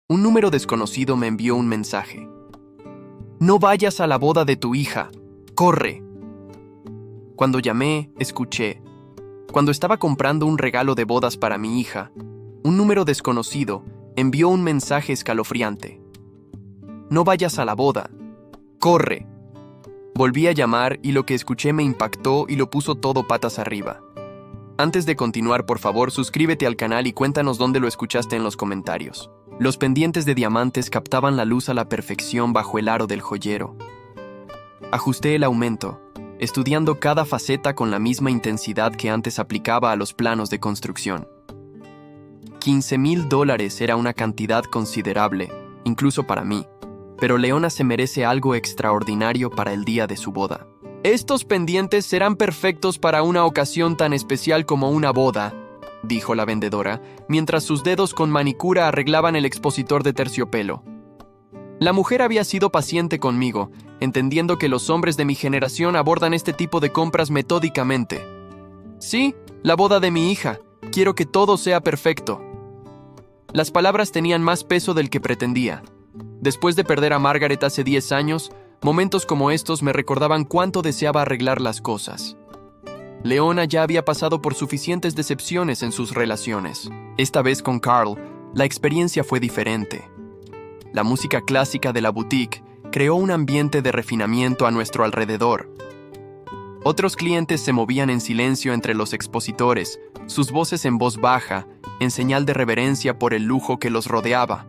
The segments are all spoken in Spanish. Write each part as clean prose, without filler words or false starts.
Un número desconocido me envió un mensaje. No vayas a la boda de tu hija. ¡Corre! Cuando llamé, escuché. Cuando estaba comprando un regalo de bodas para mi hija, un número desconocido envió un mensaje escalofriante. No vayas a la boda. ¡Corre! Volví a llamar y lo que escuché me impactó y lo puso todo patas arriba. Antes de continuar, por favor, suscríbete al canal y cuéntanos dónde lo escuchaste en los comentarios. Los pendientes de diamantes captaban la luz a la perfección bajo el aro del joyero. Ajusté el aumento, estudiando cada faceta con la misma intensidad que antes aplicaba a los planos de construcción. $15,000 era una cantidad considerable, incluso para mí, pero Leona se merece algo extraordinario para el día de su boda. Estos pendientes serán perfectos para una ocasión tan especial como una boda, dijo la vendedora, mientras sus dedos con manicura arreglaban el expositor de terciopelo. La mujer había sido paciente conmigo, entendiendo que los hombres de mi generación abordan este tipo de compras metódicamente. Sí, la boda de mi hija. Quiero que todo sea perfecto. Las palabras tenían más peso del que pretendía. Después de perder a Margaret hace 10 años, momentos como estos me recordaban cuánto deseaba arreglar las cosas. Leona ya había pasado por suficientes decepciones en sus relaciones. Esta vez con Carl, la experiencia fue diferente. La música clásica de la boutique creó un ambiente de refinamiento a nuestro alrededor. Otros clientes se movían en silencio entre los expositores, sus voces en voz baja, en señal de reverencia por el lujo que los rodeaba.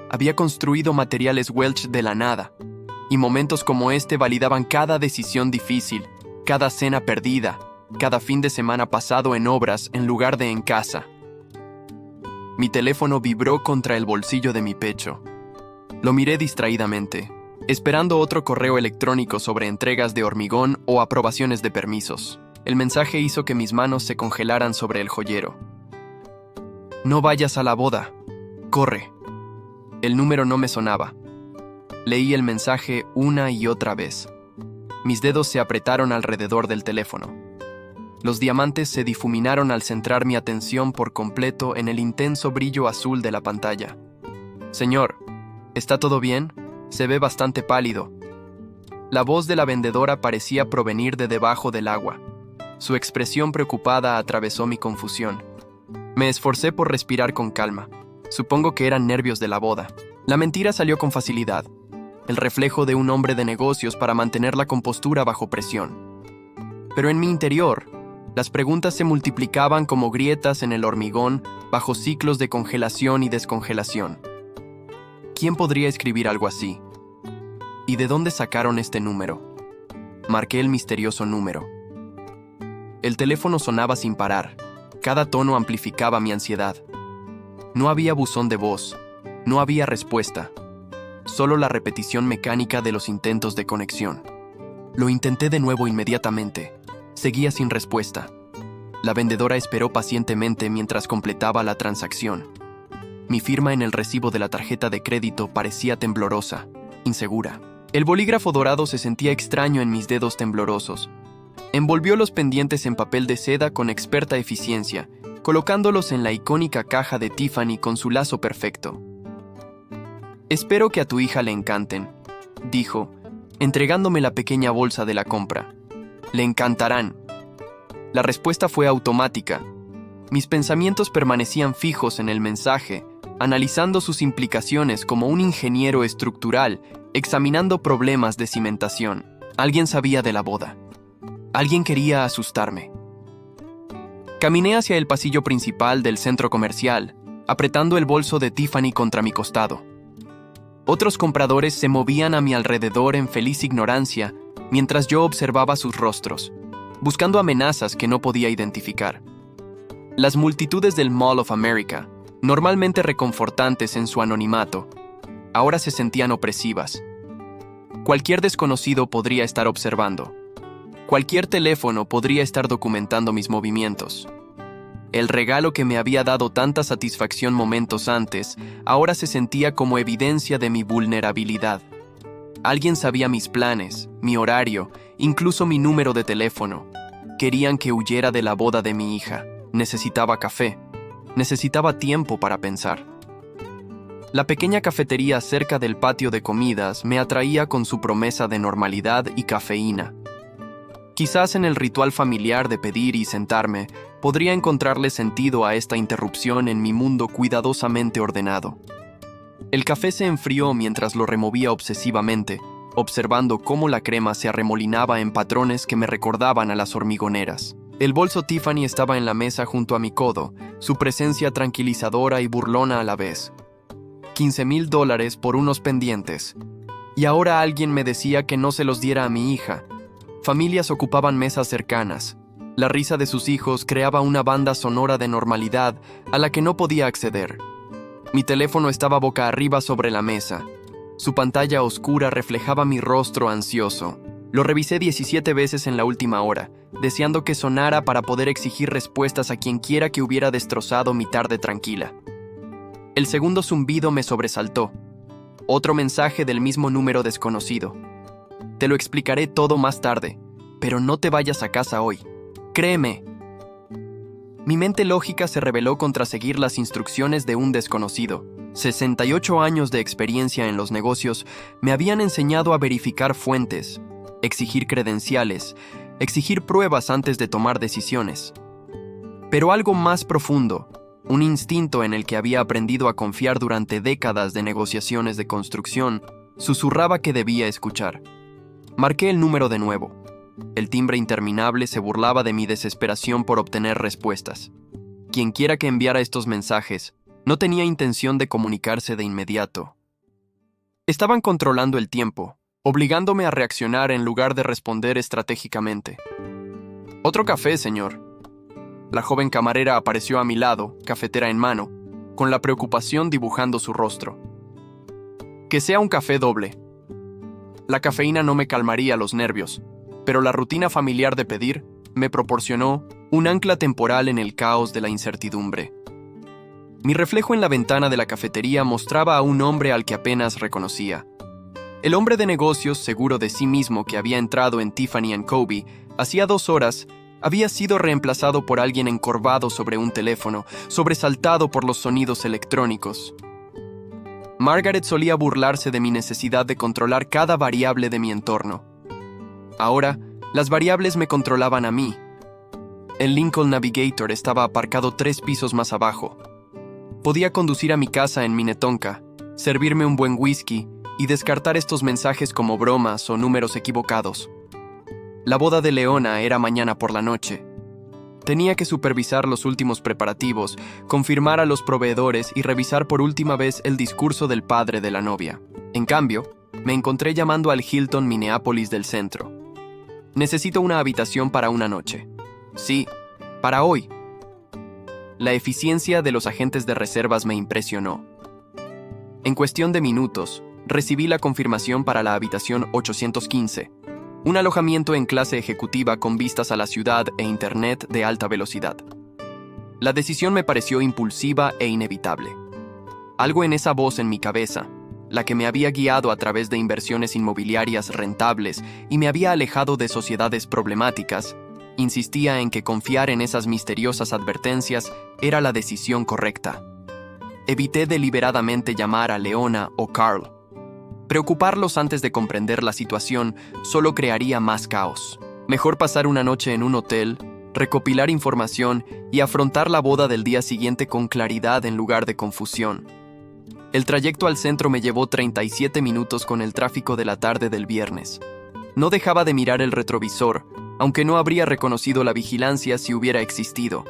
Había construido materiales Welch de la nada, y momentos como este validaban cada decisión difícil, cada cena perdida, cada fin de semana pasado en obras en lugar de en casa. Mi teléfono vibró contra el bolsillo de mi pecho. Lo miré distraídamente, esperando otro correo electrónico sobre entregas de hormigón o aprobaciones de permisos. El mensaje hizo que mis manos se congelaran sobre el joyero. No vayas a la boda. Corre. El número no me sonaba. Leí el mensaje una y otra vez. Mis dedos se apretaron alrededor del teléfono. Los diamantes se difuminaron al centrar mi atención por completo en el intenso brillo azul de la pantalla. Señor, ¿está todo bien? Se ve bastante pálido. La voz de la vendedora parecía provenir de debajo del agua. Su expresión preocupada atravesó mi confusión. Me esforcé por respirar con calma. Supongo que eran nervios de la boda. La mentira salió con facilidad. El reflejo de un hombre de negocios para mantener la compostura bajo presión. Pero en mi interior, las preguntas se multiplicaban como grietas en el hormigón bajo ciclos de congelación y descongelación. ¿Quién podría escribir algo así? ¿Y de dónde sacaron este número? Marqué el misterioso número. El teléfono sonaba sin parar. Cada tono amplificaba mi ansiedad. No había buzón de voz. No había respuesta. Solo la repetición mecánica de los intentos de conexión. Lo intenté de nuevo inmediatamente. Seguía sin respuesta. La vendedora esperó pacientemente mientras completaba la transacción. Mi firma en el recibo de la tarjeta de crédito parecía temblorosa, insegura. El bolígrafo dorado se sentía extraño en mis dedos temblorosos. Envolvió los pendientes en papel de seda con experta eficiencia, colocándolos en la icónica caja de Tiffany con su lazo perfecto. Espero que a tu hija le encanten, dijo, entregándome la pequeña bolsa de la compra. Le encantarán. La respuesta fue automática. Mis pensamientos permanecían fijos en el mensaje, analizando sus implicaciones como un ingeniero estructural, examinando problemas de cimentación. Alguien sabía de la boda. Alguien quería asustarme. Caminé hacia el pasillo principal del centro comercial, apretando el bolso de Tiffany contra mi costado. Otros compradores se movían a mi alrededor en feliz ignorancia, mientras yo observaba sus rostros, buscando amenazas que no podía identificar. Las multitudes del Mall of America, normalmente reconfortantes en su anonimato, ahora se sentían opresivas. Cualquier desconocido podría estar observando. Cualquier teléfono podría estar documentando mis movimientos. El regalo que me había dado tanta satisfacción momentos antes, ahora se sentía como evidencia de mi vulnerabilidad. Alguien sabía mis planes, mi horario, incluso mi número de teléfono. Querían que huyera de la boda de mi hija. Necesitaba café. Necesitaba tiempo para pensar. La pequeña cafetería cerca del patio de comidas me atraía con su promesa de normalidad y cafeína. Quizás en el ritual familiar de pedir y sentarme, podría encontrarle sentido a esta interrupción en mi mundo cuidadosamente ordenado. El café se enfrió mientras lo removía obsesivamente, observando cómo la crema se arremolinaba en patrones que me recordaban a las hormigoneras. El bolso Tiffany estaba en la mesa junto a mi codo, su presencia tranquilizadora y burlona a la vez. $15,000 por unos pendientes. Y ahora alguien me decía que no se los diera a mi hija. Familias ocupaban mesas cercanas. La risa de sus hijos creaba una banda sonora de normalidad a la que no podía acceder. Mi teléfono estaba boca arriba sobre la mesa. Su pantalla oscura reflejaba mi rostro ansioso. Lo revisé 17 veces en la última hora, deseando que sonara para poder exigir respuestas a quienquiera que hubiera destrozado mi tarde tranquila. El segundo zumbido me sobresaltó. Otro mensaje del mismo número desconocido. Te lo explicaré todo más tarde, pero no te vayas a casa hoy. Créeme. Mi mente lógica se rebeló contra seguir las instrucciones de un desconocido. 68 años de experiencia en los negocios me habían enseñado a verificar fuentes, exigir credenciales, exigir pruebas antes de tomar decisiones. Pero algo más profundo, un instinto en el que había aprendido a confiar durante décadas de negociaciones de construcción, susurraba que debía escuchar. Marqué el número de nuevo. El timbre interminable se burlaba de mi desesperación por obtener respuestas. Quienquiera que enviara estos mensajes no tenía intención de comunicarse de inmediato. Estaban controlando el tiempo, obligándome a reaccionar en lugar de responder estratégicamente. «Otro café, señor». La joven camarera apareció a mi lado, cafetera en mano, con la preocupación dibujando su rostro. «Que sea un café doble». La cafeína no me calmaría los nervios, pero la rutina familiar de pedir me proporcionó un ancla temporal en el caos de la incertidumbre. Mi reflejo en la ventana de la cafetería mostraba a un hombre al que apenas reconocía. El hombre de negocios, seguro de sí mismo que había entrado en Tiffany & Co. hacía 2 horas, había sido reemplazado por alguien encorvado sobre un teléfono, sobresaltado por los sonidos electrónicos. Margaret solía burlarse de mi necesidad de controlar cada variable de mi entorno. Ahora, las variables me controlaban a mí. El Lincoln Navigator estaba aparcado 3 pisos más abajo. Podía conducir a mi casa en Minnetonka, servirme un buen whisky y descartar estos mensajes como bromas o números equivocados. La boda de Leona era mañana por la noche. Tenía que supervisar los últimos preparativos, confirmar a los proveedores y revisar por última vez el discurso del padre de la novia. En cambio, me encontré llamando al Hilton Minneapolis del centro. Necesito una habitación para una noche. Sí, para hoy. La eficiencia de los agentes de reservas me impresionó. En cuestión de minutos, recibí la confirmación para la habitación 815, un alojamiento en clase ejecutiva con vistas a la ciudad e internet de alta velocidad. La decisión me pareció impulsiva e inevitable. Algo en esa voz en mi cabeza, la que me había guiado a través de inversiones inmobiliarias rentables y me había alejado de sociedades problemáticas, insistía en que confiar en esas misteriosas advertencias era la decisión correcta. Evité deliberadamente llamar a Leona o Carl. Preocuparlos antes de comprender la situación solo crearía más caos. Mejor pasar una noche en un hotel, recopilar información y afrontar la boda del día siguiente con claridad en lugar de confusión. El trayecto al centro me llevó 37 minutos con el tráfico de la tarde del viernes. No dejaba de mirar el retrovisor, aunque no habría reconocido la vigilancia si hubiera existido.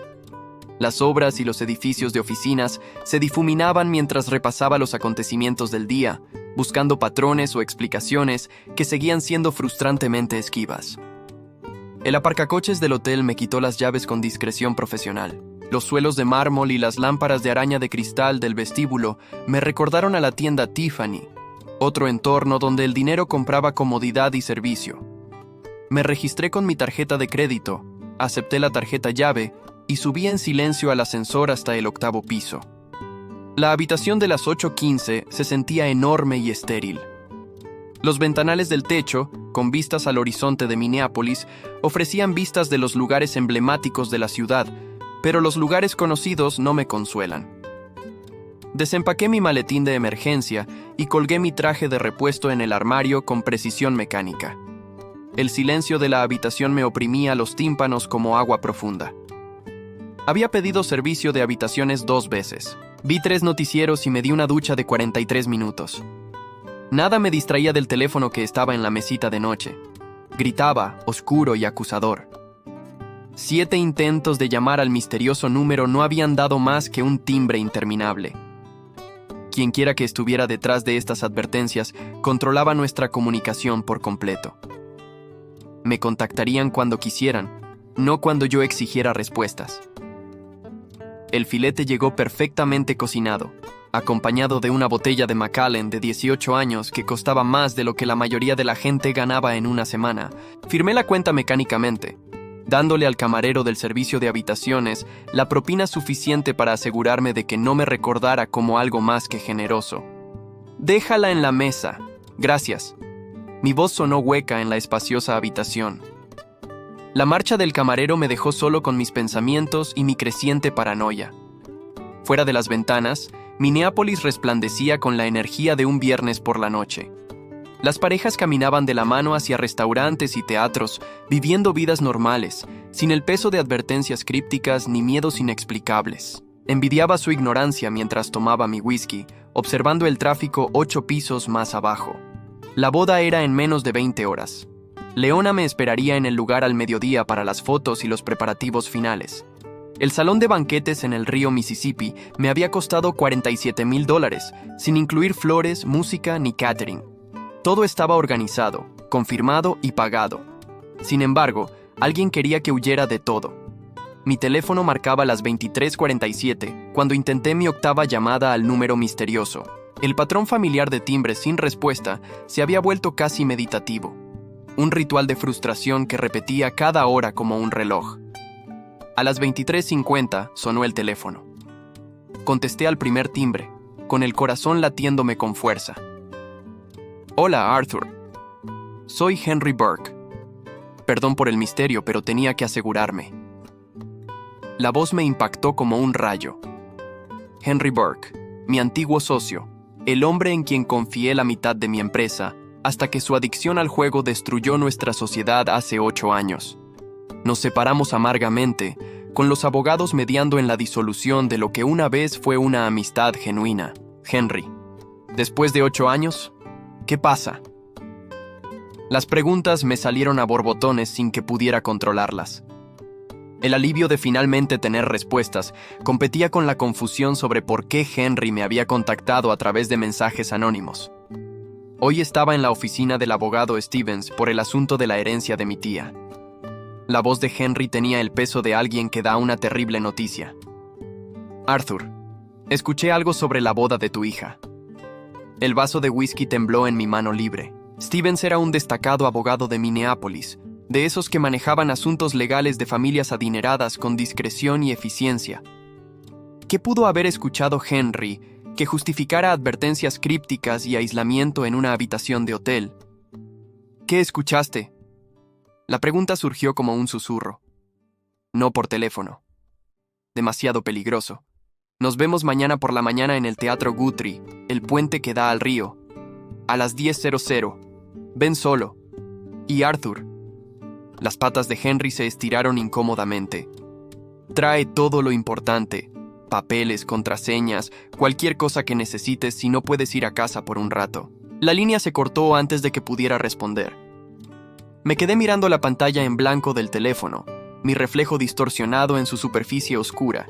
Las obras y los edificios de oficinas se difuminaban mientras repasaba los acontecimientos del día, buscando patrones o explicaciones que seguían siendo frustrantemente esquivas. El aparcacoches del hotel me quitó las llaves con discreción profesional. Los suelos de mármol y las lámparas de araña de cristal del vestíbulo me recordaron a la tienda Tiffany, otro entorno donde el dinero compraba comodidad y servicio. Me registré con mi tarjeta de crédito, acepté la tarjeta llave y subí en silencio al ascensor hasta el 8º piso. La habitación de las 8:15 se sentía enorme y estéril. Los ventanales del techo, con vistas al horizonte de Minneapolis, ofrecían vistas de los lugares emblemáticos de la ciudad, pero los lugares conocidos no me consuelan. Desempaqué mi maletín de emergencia y colgué mi traje de repuesto en el armario con precisión mecánica. El silencio de la habitación me oprimía los tímpanos como agua profunda. Había pedido servicio de habitaciones 2 veces. Vi 3 noticieros y me di una ducha de 43 minutos. Nada me distraía del teléfono que estaba en la mesita de noche. Gritaba, oscuro y acusador. 7 intentos de llamar al misterioso número no habían dado más que un timbre interminable. Quienquiera que estuviera detrás de estas advertencias controlaba nuestra comunicación por completo. Me contactarían cuando quisieran, no cuando yo exigiera respuestas. El filete llegó perfectamente cocinado, acompañado de una botella de Macallan de 18 años que costaba más de lo que la mayoría de la gente ganaba en una semana. Firmé la cuenta mecánicamente, dándole al camarero del servicio de habitaciones la propina suficiente para asegurarme de que no me recordara como algo más que generoso. «Déjala en la mesa. Gracias». Mi voz sonó hueca en la espaciosa habitación. La marcha del camarero me dejó solo con mis pensamientos y mi creciente paranoia. Fuera de las ventanas, Minneapolis resplandecía con la energía de un viernes por la noche. Las parejas caminaban de la mano hacia restaurantes y teatros, viviendo vidas normales, sin el peso de advertencias crípticas ni miedos inexplicables. Envidiaba su ignorancia mientras tomaba mi whisky, observando el tráfico 8 pisos más abajo. La boda era en menos de 20 horas. Leona me esperaría en el lugar al mediodía para las fotos y los preparativos finales. El salón de banquetes en el río Mississippi me había costado $47,000, sin incluir flores, música ni catering. Todo estaba organizado, confirmado y pagado. Sin embargo, alguien quería que huyera de todo. Mi teléfono marcaba las 23:47 cuando intenté mi 8ª llamada al número misterioso. El patrón familiar de timbres sin respuesta se había vuelto casi meditativo. Un ritual de frustración que repetía cada hora como un reloj. A las 23:50 sonó el teléfono. Contesté al primer timbre, con el corazón latiéndome con fuerza. «Hola, Arthur. Soy Henry Burke. Perdón por el misterio, pero tenía que asegurarme». La voz me impactó como un rayo. Henry Burke, mi antiguo socio, el hombre en quien confié la mitad de mi empresa, hasta que su adicción al juego destruyó nuestra sociedad hace 8 años. Nos separamos amargamente, con los abogados mediando en la disolución de lo que una vez fue una amistad genuina. Henry, después de 8 años, ¿qué pasa? Las preguntas me salieron a borbotones sin que pudiera controlarlas. El alivio de finalmente tener respuestas competía con la confusión sobre por qué Henry me había contactado a través de mensajes anónimos. Hoy estaba en la oficina del abogado Stevens por el asunto de la herencia de mi tía. La voz de Henry tenía el peso de alguien que da una terrible noticia. «Arthur, escuché algo sobre la boda de tu hija». El vaso de whisky tembló en mi mano libre. Stevens era un destacado abogado de Minneapolis, de esos que manejaban asuntos legales de familias adineradas con discreción y eficiencia. ¿Qué pudo haber escuchado Henry que justificara advertencias crípticas y aislamiento en una habitación de hotel? ¿Qué escuchaste? La pregunta surgió como un susurro. No por teléfono. Demasiado peligroso. Nos vemos mañana por la mañana en el Teatro Guthrie, el puente que da al río. A las 10:00. Ven solo. Y Arthur. Las patas de Henry se estiraron incómodamente. Trae todo lo importante. Papeles, contraseñas, cualquier cosa que necesites si no puedes ir a casa por un rato. La línea se cortó antes de que pudiera responder. Me quedé mirando la pantalla en blanco del teléfono, mi reflejo distorsionado en su superficie oscura.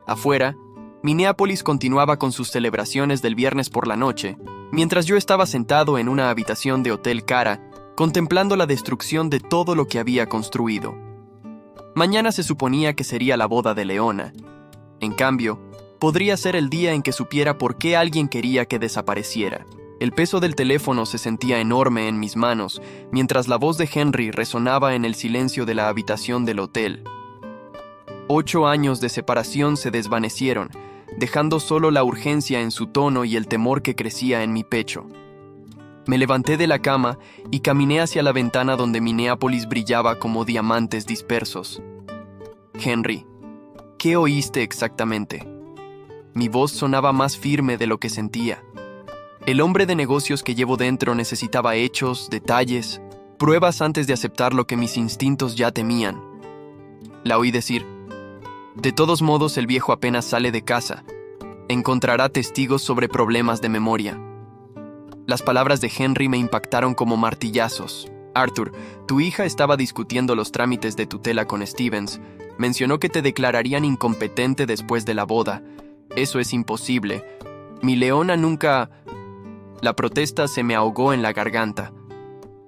Afuera, Minneapolis continuaba con sus celebraciones del viernes por la noche, mientras yo estaba sentado en una habitación de hotel cara, contemplando la destrucción de todo lo que había construido. Mañana se suponía que sería la boda de Leona. En cambio, podría ser el día en que supiera por qué alguien quería que desapareciera. El peso del teléfono se sentía enorme en mis manos, mientras la voz de Henry resonaba en el silencio de la habitación del hotel. 8 años de separación se desvanecieron, dejando solo la urgencia en su tono y el temor que crecía en mi pecho. Me levanté de la cama y caminé hacia la ventana donde Minneapolis brillaba como diamantes dispersos. Henry, ¿qué oíste exactamente? Mi voz sonaba más firme de lo que sentía. El hombre de negocios que llevo dentro necesitaba hechos, detalles, pruebas antes de aceptar lo que mis instintos ya temían. La oí decir: de todos modos, el viejo apenas sale de casa. Encontrará testigos sobre problemas de memoria. Las palabras de Henry me impactaron como martillazos. Arthur, tu hija estaba discutiendo los trámites de tutela con Stevens. Mencionó que te declararían incompetente después de la boda. Eso es imposible. Mi Leona nunca... La protesta se me ahogó en la garganta.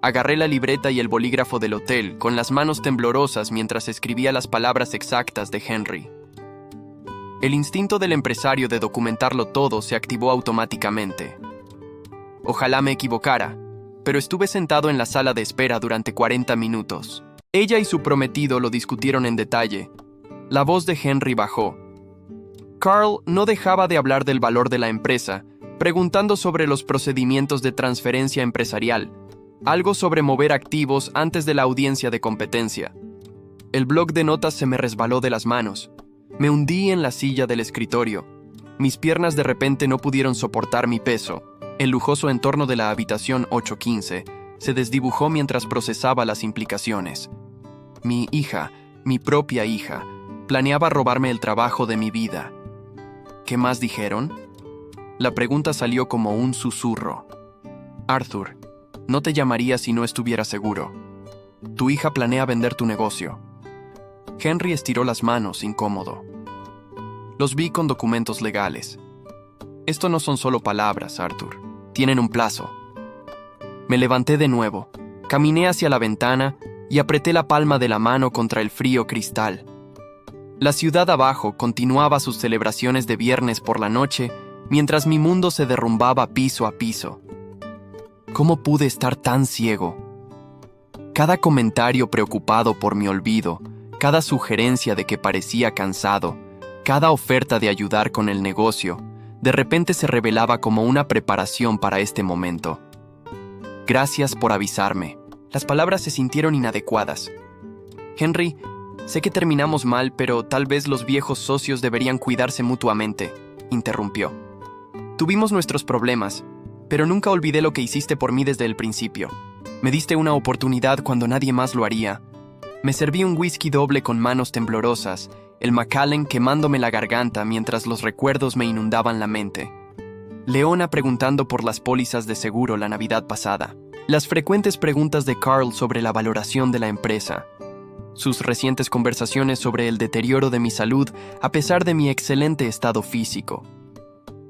Agarré la libreta y el bolígrafo del hotel, con las manos temblorosas mientras escribía las palabras exactas de Henry. El instinto del empresario de documentarlo todo se activó automáticamente. Ojalá me equivocara, pero estuve sentado en la sala de espera durante 40 minutos. Ella y su prometido lo discutieron en detalle. La voz de Henry bajó. Carl no dejaba de hablar del valor de la empresa, preguntando sobre los procedimientos de transferencia empresarial, algo sobre mover activos antes de la audiencia de competencia. El bloc de notas se me resbaló de las manos. Me hundí en la silla del escritorio. Mis piernas de repente no pudieron soportar mi peso. El lujoso entorno de la habitación 815 se desdibujó mientras procesaba las implicaciones. Mi hija, mi propia hija, planeaba robarme el trabajo de mi vida. ¿Qué más dijeron? La pregunta salió como un susurro. Arthur, no te llamaría si no estuviera seguro. Tu hija planea vender tu negocio. Henry estiró las manos, incómodo. Los vi con documentos legales. Esto no son solo palabras, Arthur. Tienen un plazo. Me levanté de nuevo, caminé hacia la ventana y apreté la palma de la mano contra el frío cristal. La ciudad abajo continuaba sus celebraciones de viernes por la noche, mientras mi mundo se derrumbaba piso a piso. ¿Cómo pude estar tan ciego? Cada comentario preocupado por mi olvido, cada sugerencia de que parecía cansado, cada oferta de ayudar con el negocio, de repente se revelaba como una preparación para este momento. Gracias por avisarme. Las palabras se sintieron inadecuadas. Henry, sé que terminamos mal, pero tal vez los viejos socios deberían cuidarse mutuamente, interrumpió. Tuvimos nuestros problemas, pero nunca olvidé lo que hiciste por mí desde el principio. Me diste una oportunidad cuando nadie más lo haría. Me serví un whisky doble con manos temblorosas, el Macallan quemándome la garganta mientras los recuerdos me inundaban la mente. Leona preguntando por las pólizas de seguro la Navidad pasada. Las frecuentes preguntas de Carl sobre la valoración de la empresa. Sus recientes conversaciones sobre el deterioro de mi salud a pesar de mi excelente estado físico.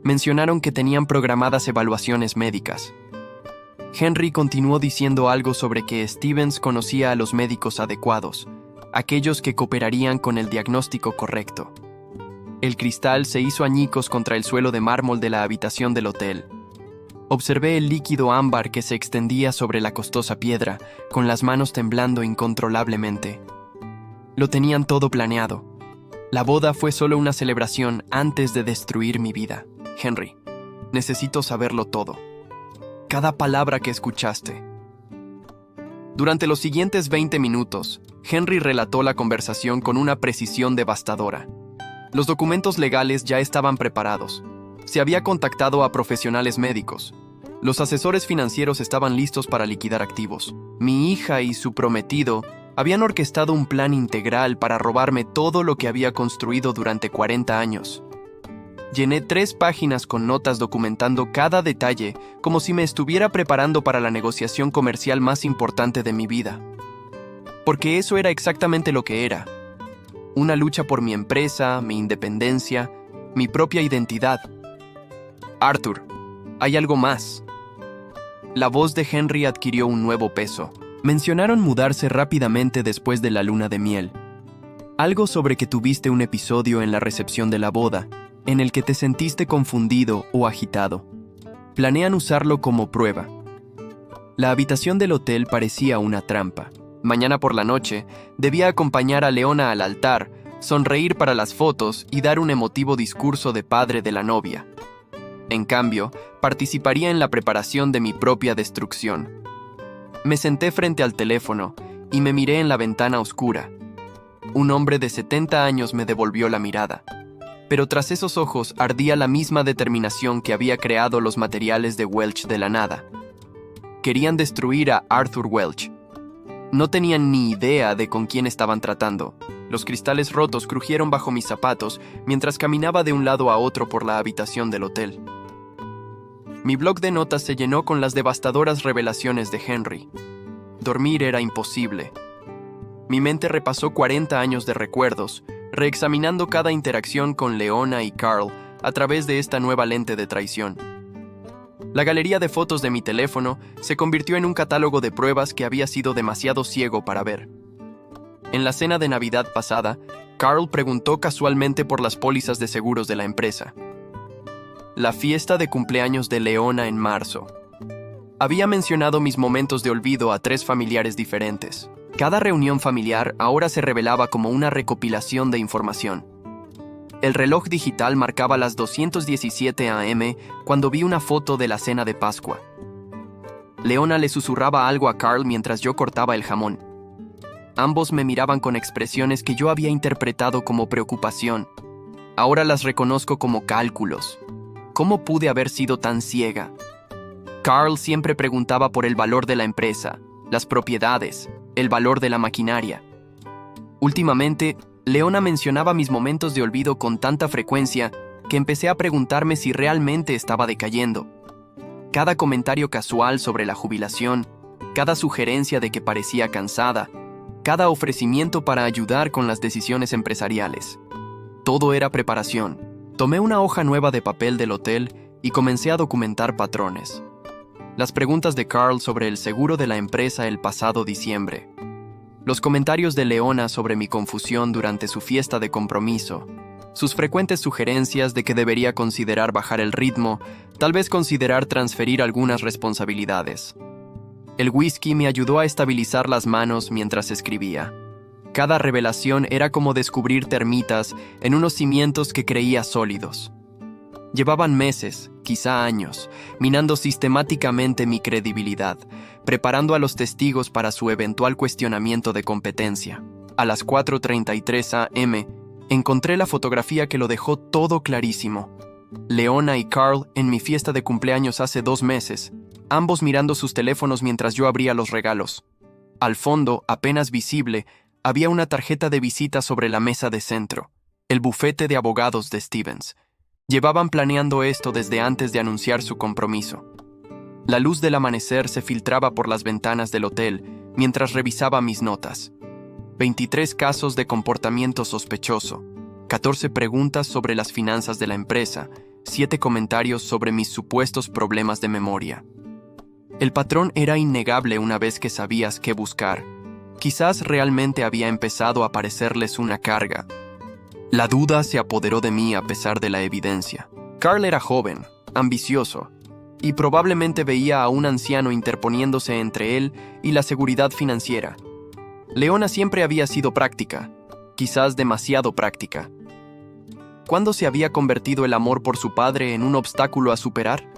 Mencionaron que tenían programadas evaluaciones médicas. Henry continuó diciendo algo sobre que Stevens conocía a los médicos adecuados, aquellos que cooperarían con el diagnóstico correcto. El cristal se hizo añicos contra el suelo de mármol de la habitación del hotel. Observé el líquido ámbar que se extendía sobre la costosa piedra, con las manos temblando incontrolablemente. Lo tenían todo planeado. La boda fue solo una celebración antes de destruir mi vida. Henry, necesito saberlo todo. Cada palabra que escuchaste. Durante los siguientes 20 minutos, Henry relató la conversación con una precisión devastadora. Los documentos legales ya estaban preparados. Se había contactado a profesionales médicos. Los asesores financieros estaban listos para liquidar activos. Mi hija y su prometido habían orquestado un plan integral para robarme todo lo que había construido durante 40 años. Llené 3 páginas con notas documentando cada detalle, como si me estuviera preparando para la negociación comercial más importante de mi vida. Porque eso era exactamente lo que era. Una lucha por mi empresa, mi independencia, mi propia identidad. Arthur, hay algo más. La voz de Henry adquirió un nuevo peso. Mencionaron mudarse rápidamente después de la luna de miel. Algo sobre que tuviste un episodio en la recepción de la boda, en el que te sentiste confundido o agitado. Planean usarlo como prueba. La habitación del hotel parecía una trampa. Mañana por la noche, debía acompañar a Leona al altar, sonreír para las fotos y dar un emotivo discurso de padre de la novia. En cambio, participaría en la preparación de mi propia destrucción. Me senté frente al teléfono y me miré en la ventana oscura. Un hombre de 70 años me devolvió la mirada. pero tras esos ojos ardía la misma determinación que había creado los materiales de Welch de la nada. Querían destruir a Arthur Welch. No tenían ni idea de con quién estaban tratando. Los cristales rotos crujieron bajo mis zapatos mientras caminaba de un lado a otro por la habitación del hotel. Mi bloc de notas se llenó con las devastadoras revelaciones de Henry. Dormir era imposible. Mi mente repasó 40 años de recuerdos, reexaminando cada interacción con Leona y Carl a través de esta nueva lente de traición. La galería de fotos de mi teléfono se convirtió en un catálogo de pruebas que había sido demasiado ciego para ver. En la cena de Navidad pasada, Carl preguntó casualmente por las pólizas de seguros de la empresa. La fiesta de cumpleaños de Leona en marzo. Había mencionado mis momentos de olvido a 3 familiares diferentes. Cada reunión familiar ahora se revelaba como una recopilación de información. El reloj digital marcaba las 2:17 a.m. cuando vi una foto de la cena de Pascua. Leona le susurraba algo a Carl mientras yo cortaba el jamón. Ambos me miraban con expresiones que yo había interpretado como preocupación. Ahora las reconozco como cálculos. ¿Cómo pude haber sido tan ciega? Carl siempre preguntaba por el valor de la empresa, las propiedades, el valor de la maquinaria. Últimamente, Leona mencionaba mis momentos de olvido con tanta frecuencia que empecé a preguntarme si realmente estaba decayendo. Cada comentario casual sobre la jubilación, cada sugerencia de que parecía cansada, cada ofrecimiento para ayudar con las decisiones empresariales. Todo era preparación. Tomé una hoja nueva de papel del hotel y comencé a documentar patrones. Las preguntas de Carl sobre el seguro de la empresa el pasado diciembre. Los comentarios de Leona sobre mi confusión durante su fiesta de compromiso. Sus frecuentes sugerencias de que debería considerar bajar el ritmo, tal vez considerar transferir algunas responsabilidades. El whisky me ayudó a estabilizar las manos mientras escribía. Cada revelación era como descubrir termitas en unos cimientos que creía sólidos. Llevaban meses, quizá años, minando sistemáticamente mi credibilidad, preparando a los testigos para su eventual cuestionamiento de competencia. A las 4:33 a.m., encontré la fotografía que lo dejó todo clarísimo. Leona y Carl en mi fiesta de cumpleaños hace 2 meses, ambos mirando sus teléfonos mientras yo abría los regalos. Al fondo, apenas visible, había una tarjeta de visita sobre la mesa de centro, el bufete de abogados de Stevens. Llevaban planeando esto desde antes de anunciar su compromiso. La luz del amanecer se filtraba por las ventanas del hotel mientras revisaba mis notas. 23 casos de comportamiento sospechoso, 14 preguntas sobre las finanzas de la empresa, 7 comentarios sobre mis supuestos problemas de memoria. El patrón era innegable una vez que sabías qué buscar. Quizás realmente había empezado a parecerles una carga. La duda se apoderó de mí a pesar de la evidencia. Carl era joven, ambicioso, y probablemente veía a un anciano interponiéndose entre él y la seguridad financiera. Leona siempre había sido práctica, quizás demasiado práctica. ¿Cuándo se había convertido el amor por su padre en un obstáculo a superar?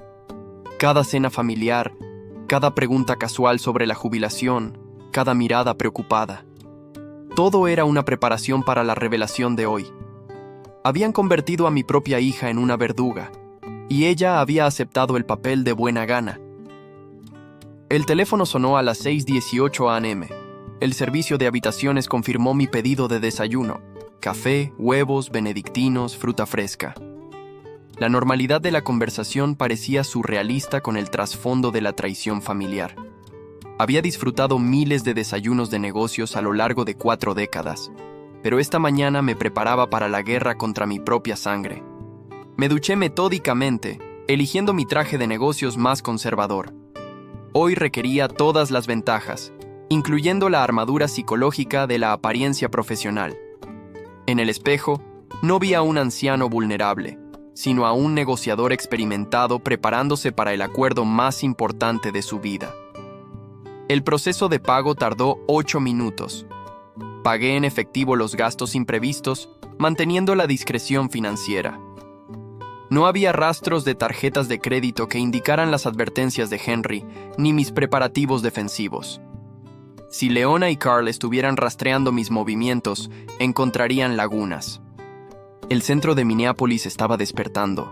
Cada cena familiar, cada pregunta casual sobre la jubilación, cada mirada preocupada. Todo era una preparación para la revelación de hoy. Habían convertido a mi propia hija en una verduga, y ella había aceptado el papel de buena gana. El teléfono sonó a las 6:18 a.m. El servicio de habitaciones confirmó mi pedido de desayuno: café, huevos, benedictinos, fruta fresca. La normalidad de la conversación parecía surrealista con el trasfondo de la traición familiar. Había disfrutado miles de desayunos de negocios a lo largo de 4 décadas, pero esta mañana me preparaba para la guerra contra mi propia sangre. Me duché metódicamente, eligiendo mi traje de negocios más conservador. Hoy requería todas las ventajas, incluyendo la armadura psicológica de la apariencia profesional. En el espejo, no vi a un anciano vulnerable, sino a un negociador experimentado preparándose para el acuerdo más importante de su vida. El proceso de pago tardó 8 minutos. Pagué en efectivo los gastos imprevistos, manteniendo la discreción financiera. No había rastros de tarjetas de crédito que indicaran las advertencias de Henry, ni mis preparativos defensivos. Si Leona y Carl estuvieran rastreando mis movimientos, encontrarían lagunas. El centro de Minneapolis estaba despertando.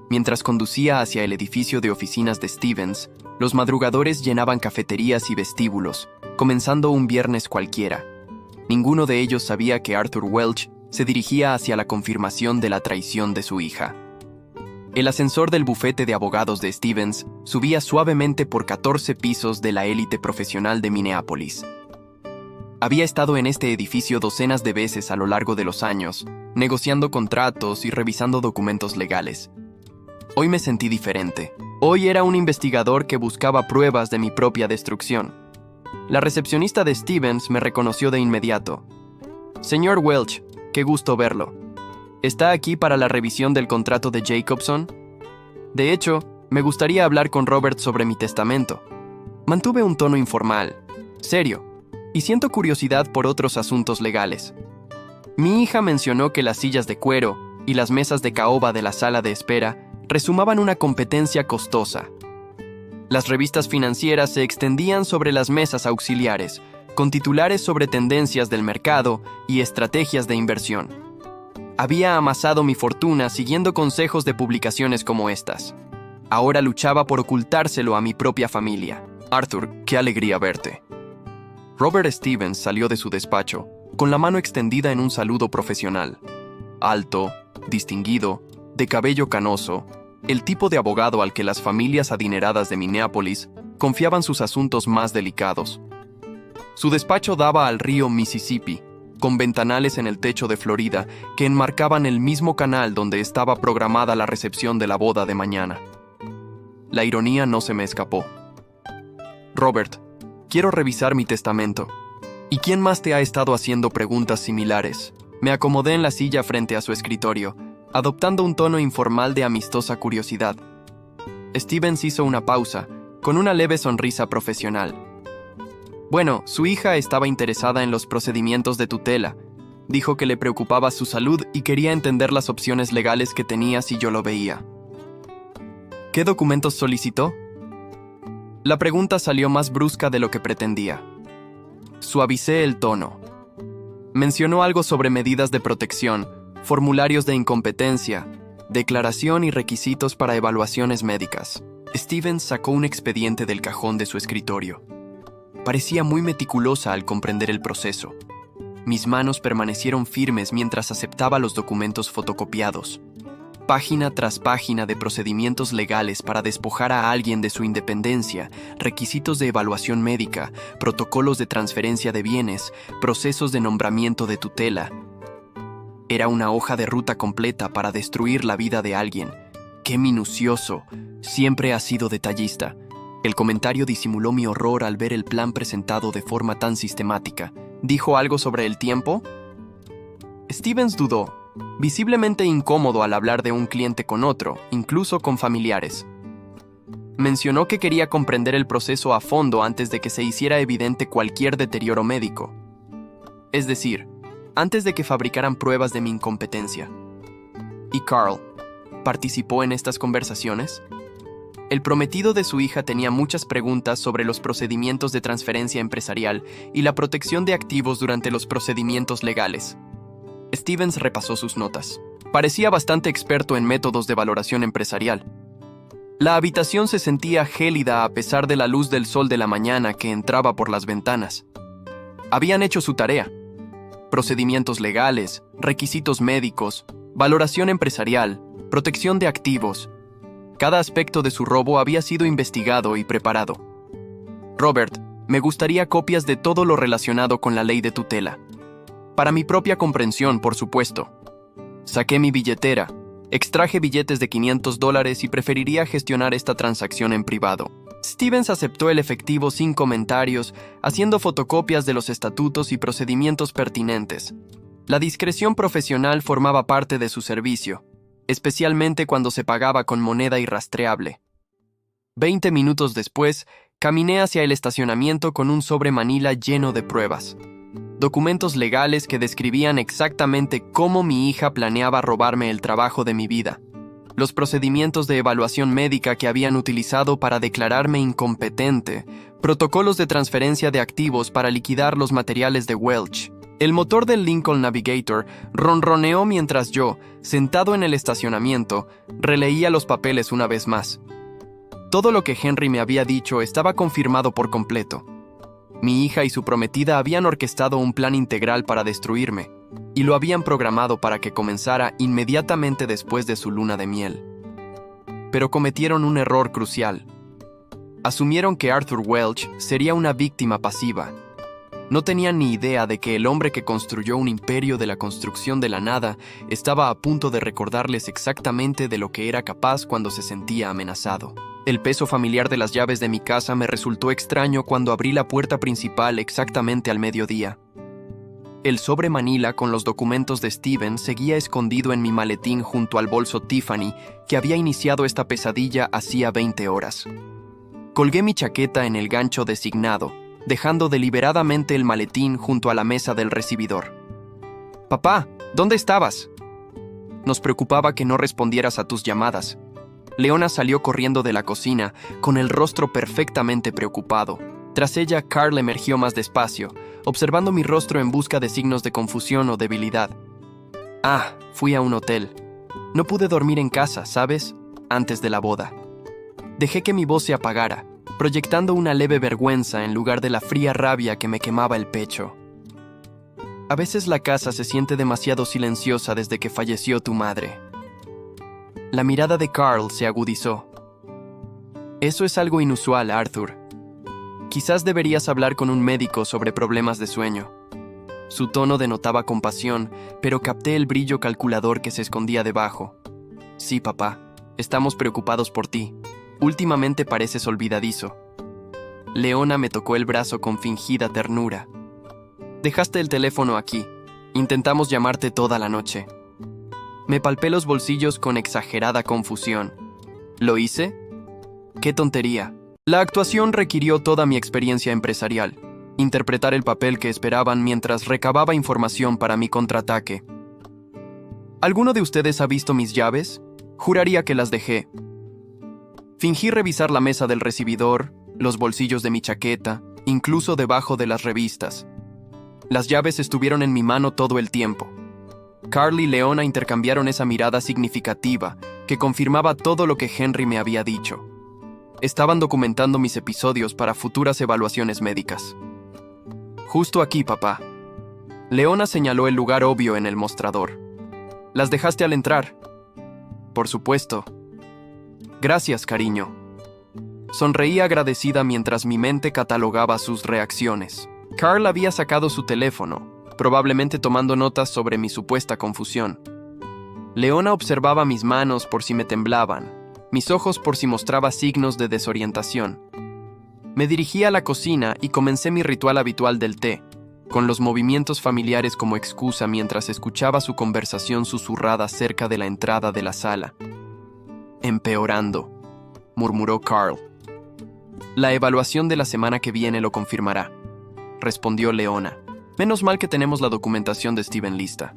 Mientras conducía hacia el edificio de oficinas de Stevens, los madrugadores llenaban cafeterías y vestíbulos, comenzando un viernes cualquiera. Ninguno de ellos sabía que Arthur Welch se dirigía hacia la confirmación de la traición de su hija. El ascensor del bufete de abogados de Stevens subía suavemente por 14 pisos de la élite profesional de Minneapolis. Había estado en este edificio docenas de veces a lo largo de los años, negociando contratos y revisando documentos legales. Hoy me sentí diferente. Hoy era un investigador que buscaba pruebas de mi propia destrucción. La recepcionista de Stevens me reconoció de inmediato. «Señor Welch, qué gusto verlo. ¿Está aquí para la revisión del contrato de Jacobson? De hecho, me gustaría hablar con Robert sobre mi testamento». Mantuve un tono informal, serio, y siento curiosidad por otros asuntos legales. Mi hija mencionó que las sillas de cuero y las mesas de caoba de la sala de espera resumaban una competencia costosa. Las revistas financieras se extendían sobre las mesas auxiliares, con titulares sobre tendencias del mercado y estrategias de inversión. Había amasado mi fortuna siguiendo consejos de publicaciones como estas. Ahora luchaba por ocultárselo a mi propia familia. «Arthur, qué alegría verte». Robert Stevens salió de su despacho, con la mano extendida en un saludo profesional. Alto, distinguido, de cabello canoso, el tipo de abogado al que las familias adineradas de Minneapolis confiaban sus asuntos más delicados. Su despacho daba al río Mississippi, con ventanales en el techo de Florida que enmarcaban el mismo canal donde estaba programada la recepción de la boda de mañana. La ironía no se me escapó. «Robert, quiero revisar mi testamento». «¿Y quién más te ha estado haciendo preguntas similares?» Me acomodé en la silla frente a su escritorio, adoptando un tono informal de amistosa curiosidad. Stevens hizo una pausa, con una leve sonrisa profesional. «Bueno, su hija estaba interesada en los procedimientos de tutela. Dijo que le preocupaba su salud y quería entender las opciones legales que tenía si yo lo veía». «¿Qué documentos solicitó?» La pregunta salió más brusca de lo que pretendía. Suavicé el tono. Mencionó algo sobre medidas de protección, formularios de incompetencia, declaración y requisitos para evaluaciones médicas. Stevens sacó un expediente del cajón de su escritorio. Parecía muy meticulosa al comprender el proceso. Mis manos permanecieron firmes mientras aceptaba los documentos fotocopiados. Página tras página de procedimientos legales para despojar a alguien de su independencia, requisitos de evaluación médica, protocolos de transferencia de bienes, procesos de nombramiento de tutela. Era una hoja de ruta completa para destruir la vida de alguien. ¡Qué minucioso! Siempre ha sido detallista. El comentario disimuló mi horror al ver el plan presentado de forma tan sistemática. ¿Dijo algo sobre el tiempo? Stevens dudó, visiblemente incómodo al hablar de un cliente con otro, incluso con familiares. Mencionó que quería comprender el proceso a fondo antes de que se hiciera evidente cualquier deterioro médico. Es decir, antes de que fabricaran pruebas de mi incompetencia. ¿Y Carl participó en estas conversaciones? El prometido de su hija tenía muchas preguntas sobre los procedimientos de transferencia empresarial y la protección de activos durante los procedimientos legales. Stevens repasó sus notas. Parecía bastante experto en métodos de valoración empresarial. La habitación se sentía gélida a pesar de la luz del sol de la mañana que entraba por las ventanas. Habían hecho su tarea. Procedimientos legales, requisitos médicos, valoración empresarial, protección de activos. Cada aspecto de su robo había sido investigado y preparado. «Robert, me gustaría copias de todo lo relacionado con la ley de tutela. Para mi propia comprensión, por supuesto». Saqué mi billetera, extraje billetes de $500 y preferiría gestionar esta transacción en privado. Stevens aceptó el efectivo sin comentarios, haciendo fotocopias de los estatutos y procedimientos pertinentes. La discreción profesional formaba parte de su servicio, especialmente cuando se pagaba con moneda irrastreable. 20 minutos después, caminé hacia el estacionamiento con un sobre manila lleno de pruebas. Documentos legales que describían exactamente cómo mi hija planeaba robarme el trabajo de mi vida. Los procedimientos de evaluación médica que habían utilizado para declararme incompetente, protocolos de transferencia de activos para liquidar los materiales de Welch. El motor del Lincoln Navigator ronroneó mientras yo, sentado en el estacionamiento, releía los papeles una vez más. Todo lo que Henry me había dicho estaba confirmado por completo. Mi hija y su prometida habían orquestado un plan integral para destruirme, y lo habían programado para que comenzara inmediatamente después de su luna de miel. Pero cometieron un error crucial. Asumieron que Arthur Welch sería una víctima pasiva. No tenían ni idea de que el hombre que construyó un imperio de la construcción de la nada estaba a punto de recordarles exactamente de lo que era capaz cuando se sentía amenazado. El peso familiar de las llaves de mi casa me resultó extraño cuando abrí la puerta principal exactamente al mediodía. El sobre manila con los documentos de Steven seguía escondido en mi maletín junto al bolso Tiffany que había iniciado esta pesadilla hacía 20 horas. Colgué mi chaqueta en el gancho designado, dejando deliberadamente el maletín junto a la mesa del recibidor. «Papá, ¿dónde estabas?» Nos preocupaba que no respondieras a tus llamadas. Leona salió corriendo de la cocina, con el rostro perfectamente preocupado. Tras ella, Carl emergió más despacio, observando mi rostro en busca de signos de confusión o debilidad. Fui a un hotel. No pude dormir en casa, ¿sabes? Antes de la boda. Dejé que mi voz se apagara, proyectando una leve vergüenza en lugar de la fría rabia que me quemaba el pecho. A veces la casa se siente demasiado silenciosa desde que falleció tu madre. La mirada de Carl se agudizó. Eso es algo inusual, Arthur. Quizás deberías hablar con un médico sobre problemas de sueño. Su tono denotaba compasión, pero capté el brillo calculador que se escondía debajo. Sí, papá, estamos preocupados por ti. Últimamente pareces olvidadizo. Leona me tocó el brazo con fingida ternura. Dejaste el teléfono aquí. Intentamos llamarte toda la noche. Me palpé los bolsillos con exagerada confusión. ¿Lo hice? ¡Qué tontería! La actuación requirió toda mi experiencia empresarial. Interpretar el papel que esperaban mientras recababa información para mi contraataque. ¿Alguno de ustedes ha visto mis llaves? Juraría que las dejé. Fingí revisar la mesa del recibidor, los bolsillos de mi chaqueta, incluso debajo de las revistas. Las llaves estuvieron en mi mano todo el tiempo. Carl y Leona intercambiaron esa mirada significativa que confirmaba todo lo que Henry me había dicho. Estaban documentando mis episodios para futuras evaluaciones médicas. Justo aquí, papá. Leona señaló el lugar obvio en el mostrador. ¿Las dejaste al entrar? Por supuesto. Gracias, cariño. Sonreí agradecida mientras mi mente catalogaba sus reacciones. Carl había sacado su teléfono, probablemente tomando notas sobre mi supuesta confusión. Leona observaba mis manos por si me temblaban, mis ojos por si mostraba signos de desorientación. Me dirigí a la cocina y comencé mi ritual habitual del té, con los movimientos familiares como excusa mientras escuchaba su conversación susurrada cerca de la entrada de la sala. Empeorando, murmuró Carl. La evaluación de la semana que viene lo confirmará, respondió Leona. Menos mal que tenemos la documentación de Steven lista.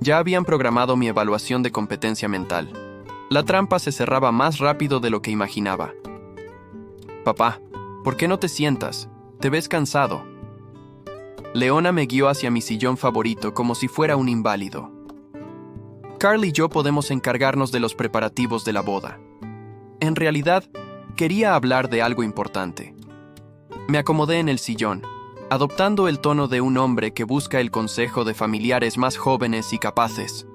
Ya habían programado mi evaluación de competencia mental. La trampa se cerraba más rápido de lo que imaginaba. Papá, ¿por qué no te sientas? Te ves cansado. Leona me guió hacia mi sillón favorito como si fuera un inválido. Carl y yo podemos encargarnos de los preparativos de la boda. En realidad, quería hablar de algo importante. Me acomodé en el sillón, adoptando el tono de un hombre que busca el consejo de familiares más jóvenes y capaces.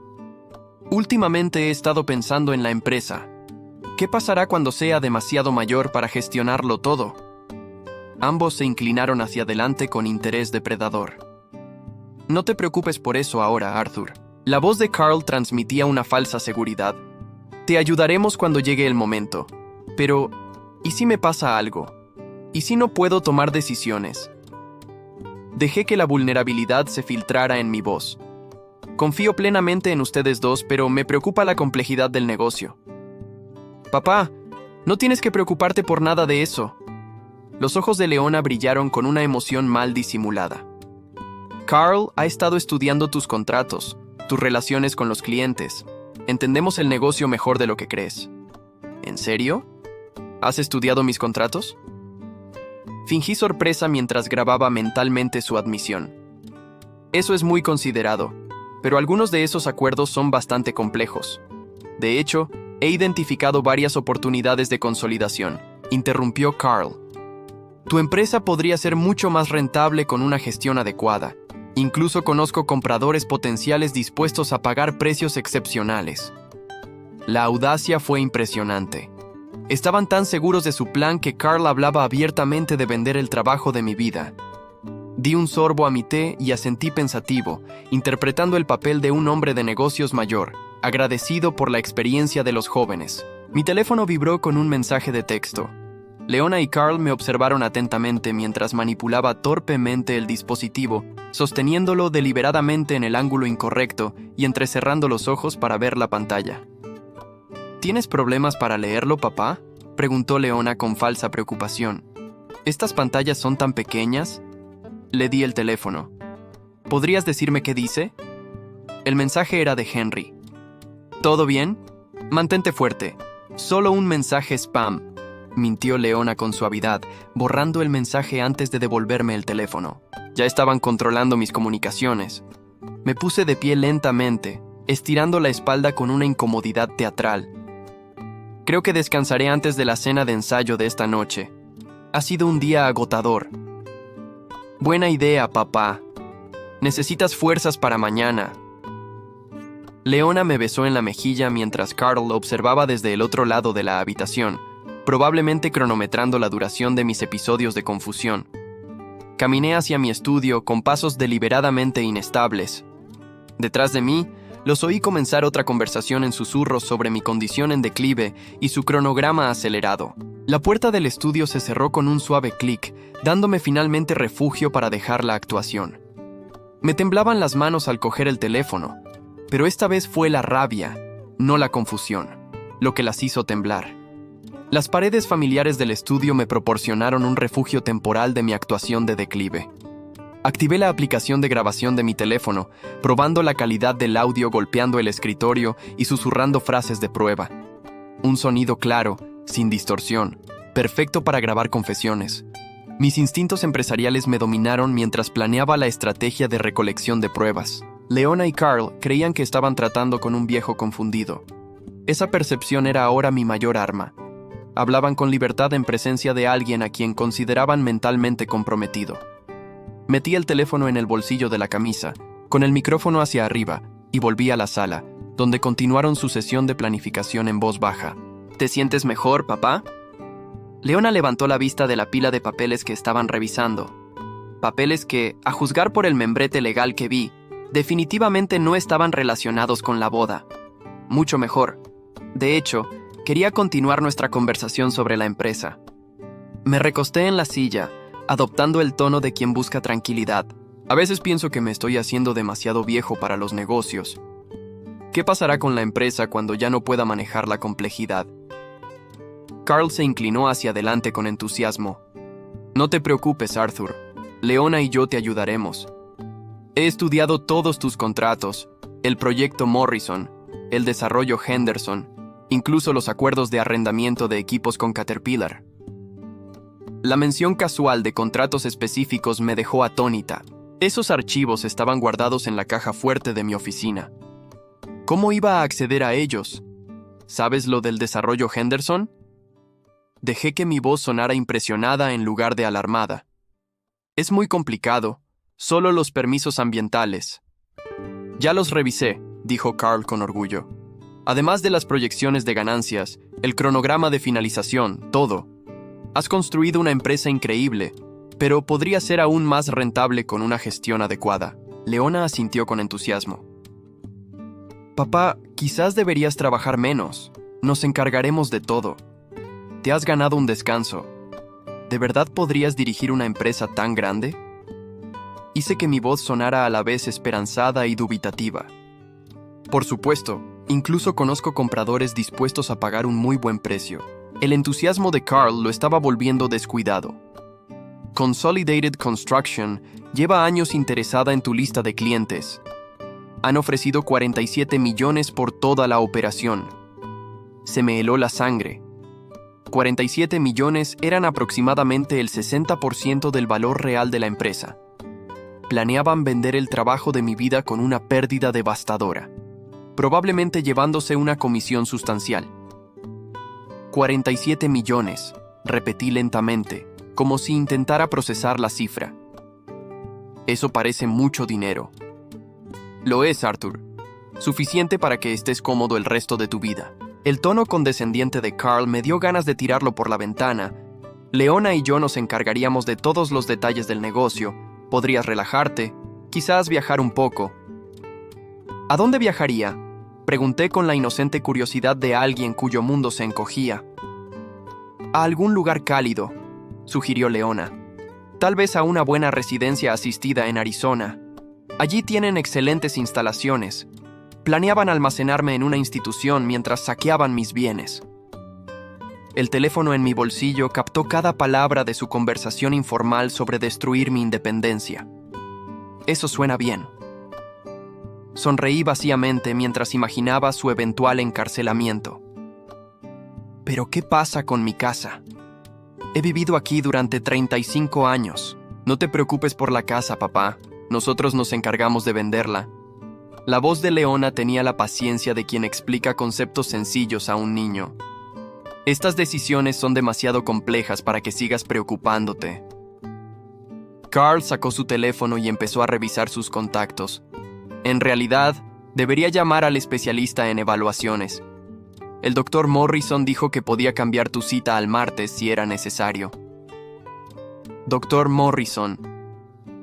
Últimamente he estado pensando en la empresa. ¿Qué pasará cuando sea demasiado mayor para gestionarlo todo? Ambos se inclinaron hacia adelante con interés depredador. No te preocupes por eso ahora, Arthur. La voz de Carl transmitía una falsa seguridad. Te ayudaremos cuando llegue el momento. Pero, ¿y si me pasa algo? ¿Y si no puedo tomar decisiones? Dejé que la vulnerabilidad se filtrara en mi voz. Confío plenamente en ustedes dos, pero me preocupa la complejidad del negocio. Papá, no tienes que preocuparte por nada de eso. Los ojos de Leona brillaron con una emoción mal disimulada. Carl ha estado estudiando tus contratos, tus relaciones con los clientes. Entendemos el negocio mejor de lo que crees. ¿En serio? ¿Has estudiado mis contratos? Fingí sorpresa mientras grababa mentalmente su admisión. Eso es muy considerado, pero algunos de esos acuerdos son bastante complejos. De hecho, he identificado varias oportunidades de consolidación, interrumpió Carl. Tu empresa podría ser mucho más rentable con una gestión adecuada. Incluso conozco compradores potenciales dispuestos a pagar precios excepcionales. La audacia fue impresionante. Estaban tan seguros de su plan que Carl hablaba abiertamente de vender el trabajo de mi vida. Di un sorbo a mi té y asentí pensativo, interpretando el papel de un hombre de negocios mayor, agradecido por la experiencia de los jóvenes. Mi teléfono vibró con un mensaje de texto. Leona y Carl me observaron atentamente mientras manipulaba torpemente el dispositivo, sosteniéndolo deliberadamente en el ángulo incorrecto y entrecerrando los ojos para ver la pantalla. ¿Tienes problemas para leerlo, papá?, preguntó Leona con falsa preocupación. ¿Estas pantallas son tan pequeñas? Le di el teléfono. ¿Podrías decirme qué dice? El mensaje era de Henry. ¿Todo bien? Mantente fuerte. Solo un mensaje spam, mintió Leona con suavidad, borrando el mensaje antes de devolverme el teléfono. Ya estaban controlando mis comunicaciones. Me puse de pie lentamente, estirando la espalda con una incomodidad teatral. Creo que descansaré antes de la cena de ensayo de esta noche. Ha sido un día agotador. Buena idea, papá. Necesitas fuerzas para mañana. Leona me besó en la mejilla mientras Carl observaba desde el otro lado de la habitación, probablemente cronometrando la duración de mis episodios de confusión. Caminé hacia mi estudio con pasos deliberadamente inestables. Detrás de mí, los oí comenzar otra conversación en susurros sobre mi condición en declive y su cronograma acelerado. La puerta del estudio se cerró con un suave clic, dándome finalmente refugio para dejar la actuación. Me temblaban las manos al coger el teléfono, pero esta vez fue la rabia, no la confusión, lo que las hizo temblar. Las paredes familiares del estudio me proporcionaron un refugio temporal de mi actuación de declive. Activé la aplicación de grabación de mi teléfono, probando la calidad del audio golpeando el escritorio y susurrando frases de prueba. Un sonido claro, sin distorsión, perfecto para grabar confesiones. Mis instintos empresariales me dominaron mientras planeaba la estrategia de recolección de pruebas. Leona y Carl creían que estaban tratando con un viejo confundido. Esa percepción era ahora mi mayor arma. Hablaban con libertad en presencia de alguien a quien consideraban mentalmente comprometido. Metí el teléfono en el bolsillo de la camisa, con el micrófono hacia arriba, y volví a la sala, donde continuaron su sesión de planificación en voz baja. ¿Te sientes mejor, papá? Leona levantó la vista de la pila de papeles que estaban revisando. Papeles que, a juzgar por el membrete legal que vi, definitivamente no estaban relacionados con la boda. Mucho mejor. De hecho, quería continuar nuestra conversación sobre la empresa. Me recosté en la silla, adoptando el tono de quien busca tranquilidad. A veces pienso que me estoy haciendo demasiado viejo para los negocios. ¿Qué pasará con la empresa cuando ya no pueda manejar la complejidad? Carl se inclinó hacia adelante con entusiasmo. No te preocupes, Arthur. Leona y yo te ayudaremos. He estudiado todos tus contratos, el proyecto Morrison, el desarrollo Henderson, incluso los acuerdos de arrendamiento de equipos con Caterpillar. La mención casual de contratos específicos me dejó atónita. Esos archivos estaban guardados en la caja fuerte de mi oficina. ¿Cómo iba a acceder a ellos? ¿Sabes lo del desarrollo Henderson? Dejé que mi voz sonara impresionada en lugar de alarmada. Es muy complicado, solo los permisos ambientales. Ya los revisé, dijo Carl con orgullo. Además de las proyecciones de ganancias, el cronograma de finalización, todo. Has construido una empresa increíble, pero podría ser aún más rentable con una gestión adecuada. Leona asintió con entusiasmo. Papá, quizás deberías trabajar menos. Nos encargaremos de todo. Te has ganado un descanso. ¿De verdad podrías dirigir una empresa tan grande? Hice que mi voz sonara a la vez esperanzada y dubitativa. Por supuesto, incluso conozco compradores dispuestos a pagar un muy buen precio. El entusiasmo de Carl lo estaba volviendo descuidado. Consolidated Construction lleva años interesada en tu lista de clientes. Han ofrecido 47 millones por toda la operación. Se me heló la sangre. 47 millones eran aproximadamente el 60% del valor real de la empresa. Planeaban vender el trabajo de mi vida con una pérdida devastadora, probablemente llevándose una comisión sustancial. 47 millones, repetí lentamente, como si intentara procesar la cifra. Eso parece mucho dinero. Lo es, Arthur. Suficiente para que estés cómodo el resto de tu vida. El tono condescendiente de Carl me dio ganas de tirarlo por la ventana. Leona y yo nos encargaríamos de todos los detalles del negocio. Podrías relajarte, quizás viajar un poco. ¿A dónde viajaría?, pregunté con la inocente curiosidad de alguien cuyo mundo se encogía. A algún lugar cálido, sugirió Leona. Tal vez a una buena residencia asistida en Arizona. Allí tienen excelentes instalaciones. Planeaban almacenarme en una institución mientras saqueaban mis bienes. El teléfono en mi bolsillo captó cada palabra de su conversación informal sobre destruir mi independencia. Eso suena bien. Sonreí vacíamente mientras imaginaba su eventual encarcelamiento. ¿Pero qué pasa con mi casa? He vivido aquí durante 35 años. No te preocupes por la casa, papá. Nosotros nos encargamos de venderla. La voz de Leona tenía la paciencia de quien explica conceptos sencillos a un niño. Estas decisiones son demasiado complejas para que sigas preocupándote. Carl sacó su teléfono y empezó a revisar sus contactos. En realidad, debería llamar al especialista en evaluaciones. El Dr. Morrison dijo que podía cambiar tu cita al martes si era necesario. Dr. Morrison.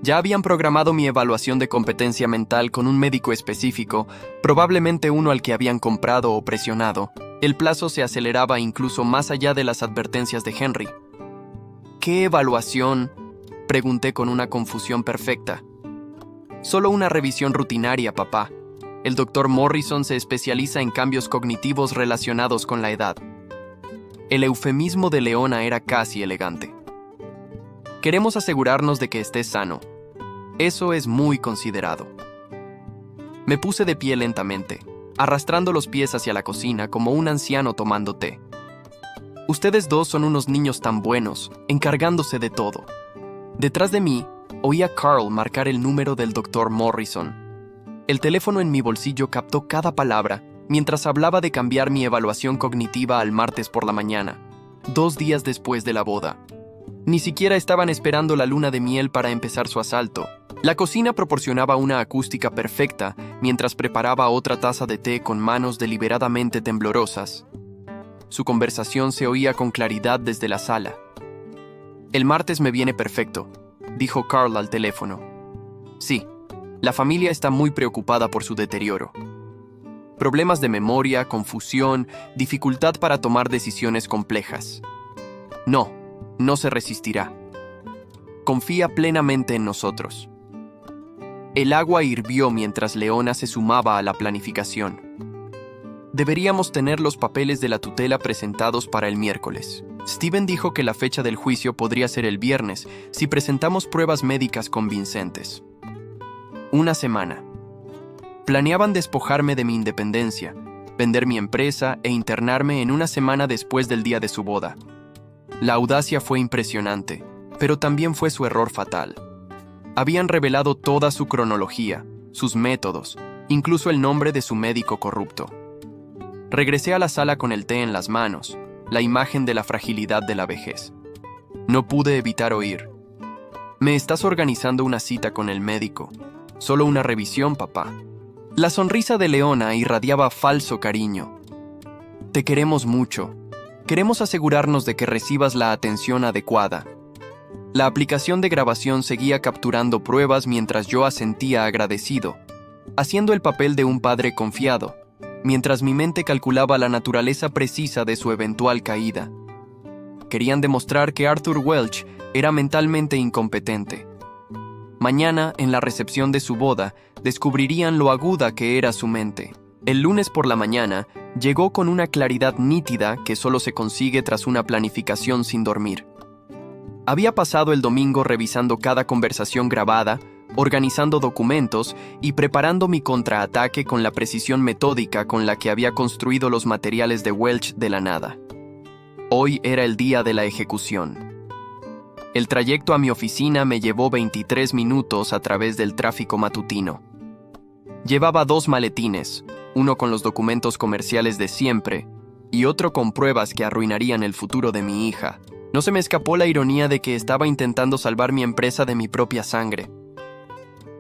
Ya habían programado mi evaluación de competencia mental con un médico específico, probablemente uno al que habían comprado o presionado. El plazo se aceleraba incluso más allá de las advertencias de Henry. ¿Qué evaluación?, pregunté con una confusión perfecta. Solo una revisión rutinaria, papá. El Dr. Morrison se especializa en cambios cognitivos relacionados con la edad. El eufemismo de Leona era casi elegante. Queremos asegurarnos de que estés sano. Eso es muy considerado. Me puse de pie lentamente, arrastrando los pies hacia la cocina como un anciano tomando té. Ustedes dos son unos niños tan buenos, encargándose de todo. Detrás de mí, oí a Carl marcar el número del Dr. Morrison. El teléfono en mi bolsillo captó cada palabra mientras hablaba de cambiar mi evaluación cognitiva al martes por la mañana, 2 días después de la boda. Ni siquiera estaban esperando la luna de miel para empezar su asalto. La cocina proporcionaba una acústica perfecta mientras preparaba otra taza de té con manos deliberadamente temblorosas. Su conversación se oía con claridad desde la sala. «El martes me viene perfecto», dijo Carl al teléfono. «Sí, la familia está muy preocupada por su deterioro. Problemas de memoria, confusión, dificultad para tomar decisiones complejas. No se resistirá. Confía plenamente en nosotros». El agua hirvió mientras Leona se sumaba a la planificación. Deberíamos tener los papeles de la tutela presentados para el miércoles. Steven dijo que la fecha del juicio podría ser el viernes si presentamos pruebas médicas convincentes. 1 semana. Planeaban despojarme de mi independencia, vender mi empresa e internarme en 1 semana después del día de su boda. La audacia fue impresionante, pero también fue su error fatal. Habían revelado toda su cronología, sus métodos, incluso el nombre de su médico corrupto. Regresé a la sala con el té en las manos, la imagen de la fragilidad de la vejez. No pude evitar oír: «Me estás organizando una cita con el médico. Solo una revisión, papá». La sonrisa de Leona irradiaba falso cariño. «Te queremos mucho. Queremos asegurarnos de que recibas la atención adecuada». La aplicación de grabación seguía capturando pruebas mientras yo asentía agradecido, haciendo el papel de un padre confiado, mientras mi mente calculaba la naturaleza precisa de su eventual caída. Querían demostrar que Arthur Welch era mentalmente incompetente. Mañana, en la recepción de su boda, descubrirían lo aguda que era su mente. El lunes por la mañana, llegó con una claridad nítida que solo se consigue tras una planificación sin dormir. Había pasado el domingo revisando cada conversación grabada, organizando documentos y preparando mi contraataque con la precisión metódica con la que había construido los materiales de Welch de la nada. Hoy era el día de la ejecución. El trayecto a mi oficina me llevó 23 minutos a través del tráfico matutino. Llevaba 2 maletines, uno con los documentos comerciales de siempre y otro con pruebas que arruinarían el futuro de mi hija. No se me escapó la ironía de que estaba intentando salvar mi empresa de mi propia sangre.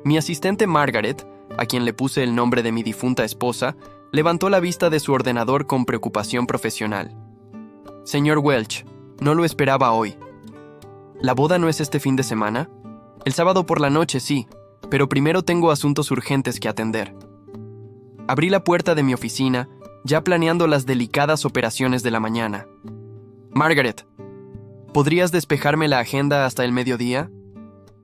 Mi asistente Margaret, a quien le puse el nombre de mi difunta esposa, levantó la vista de su ordenador con preocupación profesional. Señor Welch, no lo esperaba hoy. ¿La boda no es este fin de semana? El sábado por la noche, sí, pero primero tengo asuntos urgentes que atender. Abrí la puerta de mi oficina, ya planeando las delicadas operaciones de la mañana. Margaret, ¿podrías despejarme la agenda hasta el mediodía?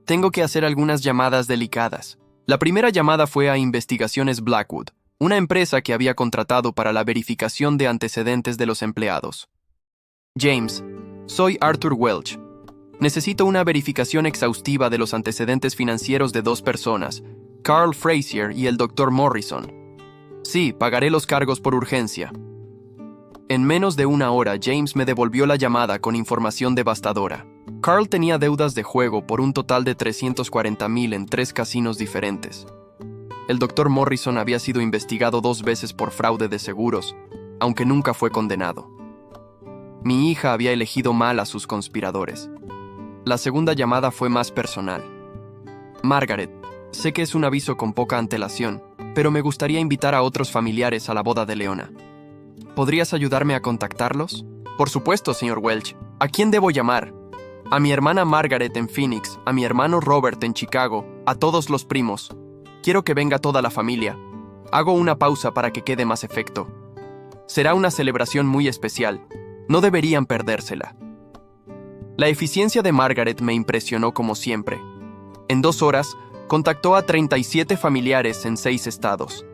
Tengo que hacer algunas llamadas delicadas. La primera llamada fue a Investigaciones Blackwood, una empresa que había contratado para la verificación de antecedentes de los empleados. James, soy Arthur Welch. Necesito una verificación exhaustiva de los antecedentes financieros de 2 personas, Carl Frazier y el Dr. Morrison. Sí, pagaré los cargos por urgencia. En menos de una hora, James me devolvió la llamada con información devastadora. Carl tenía deudas de juego por un total de $340,000 en 3 casinos diferentes. El Dr. Morrison había sido investigado 2 veces por fraude de seguros, aunque nunca fue condenado. Mi hija había elegido mal a sus conspiradores. La segunda llamada fue más personal. Margaret, sé que es un aviso con poca antelación, pero me gustaría invitar a otros familiares a la boda de Leona. ¿Podrías ayudarme a contactarlos? Por supuesto, señor Welch. ¿A quién debo llamar? A mi hermana Margaret en Phoenix, a mi hermano Robert en Chicago, a todos los primos. Quiero que venga toda la familia. Hago una pausa para que quede más efecto. Será una celebración muy especial. No deberían perdérsela. La eficiencia de Margaret me impresionó como siempre. En 2 horas, contactó a 37 familiares en 6 estados.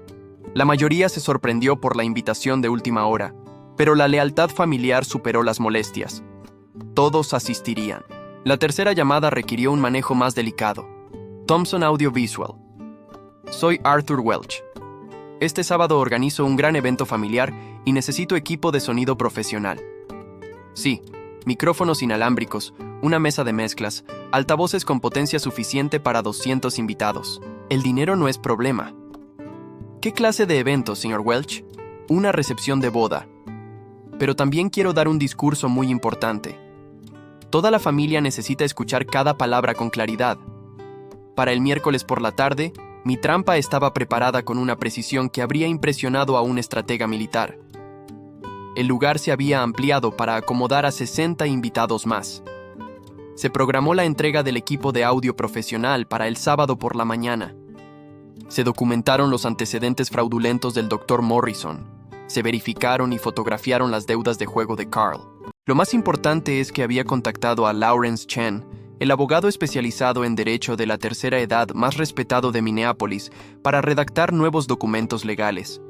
La mayoría se sorprendió por la invitación de última hora, pero la lealtad familiar superó las molestias. Todos asistirían. La tercera llamada requirió un manejo más delicado. Thompson Audiovisual. Soy Arthur Welch. Este sábado organizo un gran evento familiar y necesito equipo de sonido profesional. Sí, micrófonos inalámbricos, una mesa de mezclas, altavoces con potencia suficiente para 200 invitados. El dinero no es problema. ¿Qué clase de evento, señor Welch? Una recepción de boda. Pero también quiero dar un discurso muy importante. Toda la familia necesita escuchar cada palabra con claridad. Para el miércoles por la tarde, mi trampa estaba preparada con una precisión que habría impresionado a un estratega militar. El lugar se había ampliado para acomodar a 60 invitados más. Se programó la entrega del equipo de audio profesional para el sábado por la mañana. Se documentaron los antecedentes fraudulentos del Dr. Morrison. Se verificaron y fotografiaron las deudas de juego de Carl. Lo más importante es que había contactado a Lawrence Chen, el abogado especializado en derecho de la tercera edad más respetado de Minneapolis, para redactar nuevos documentos legales.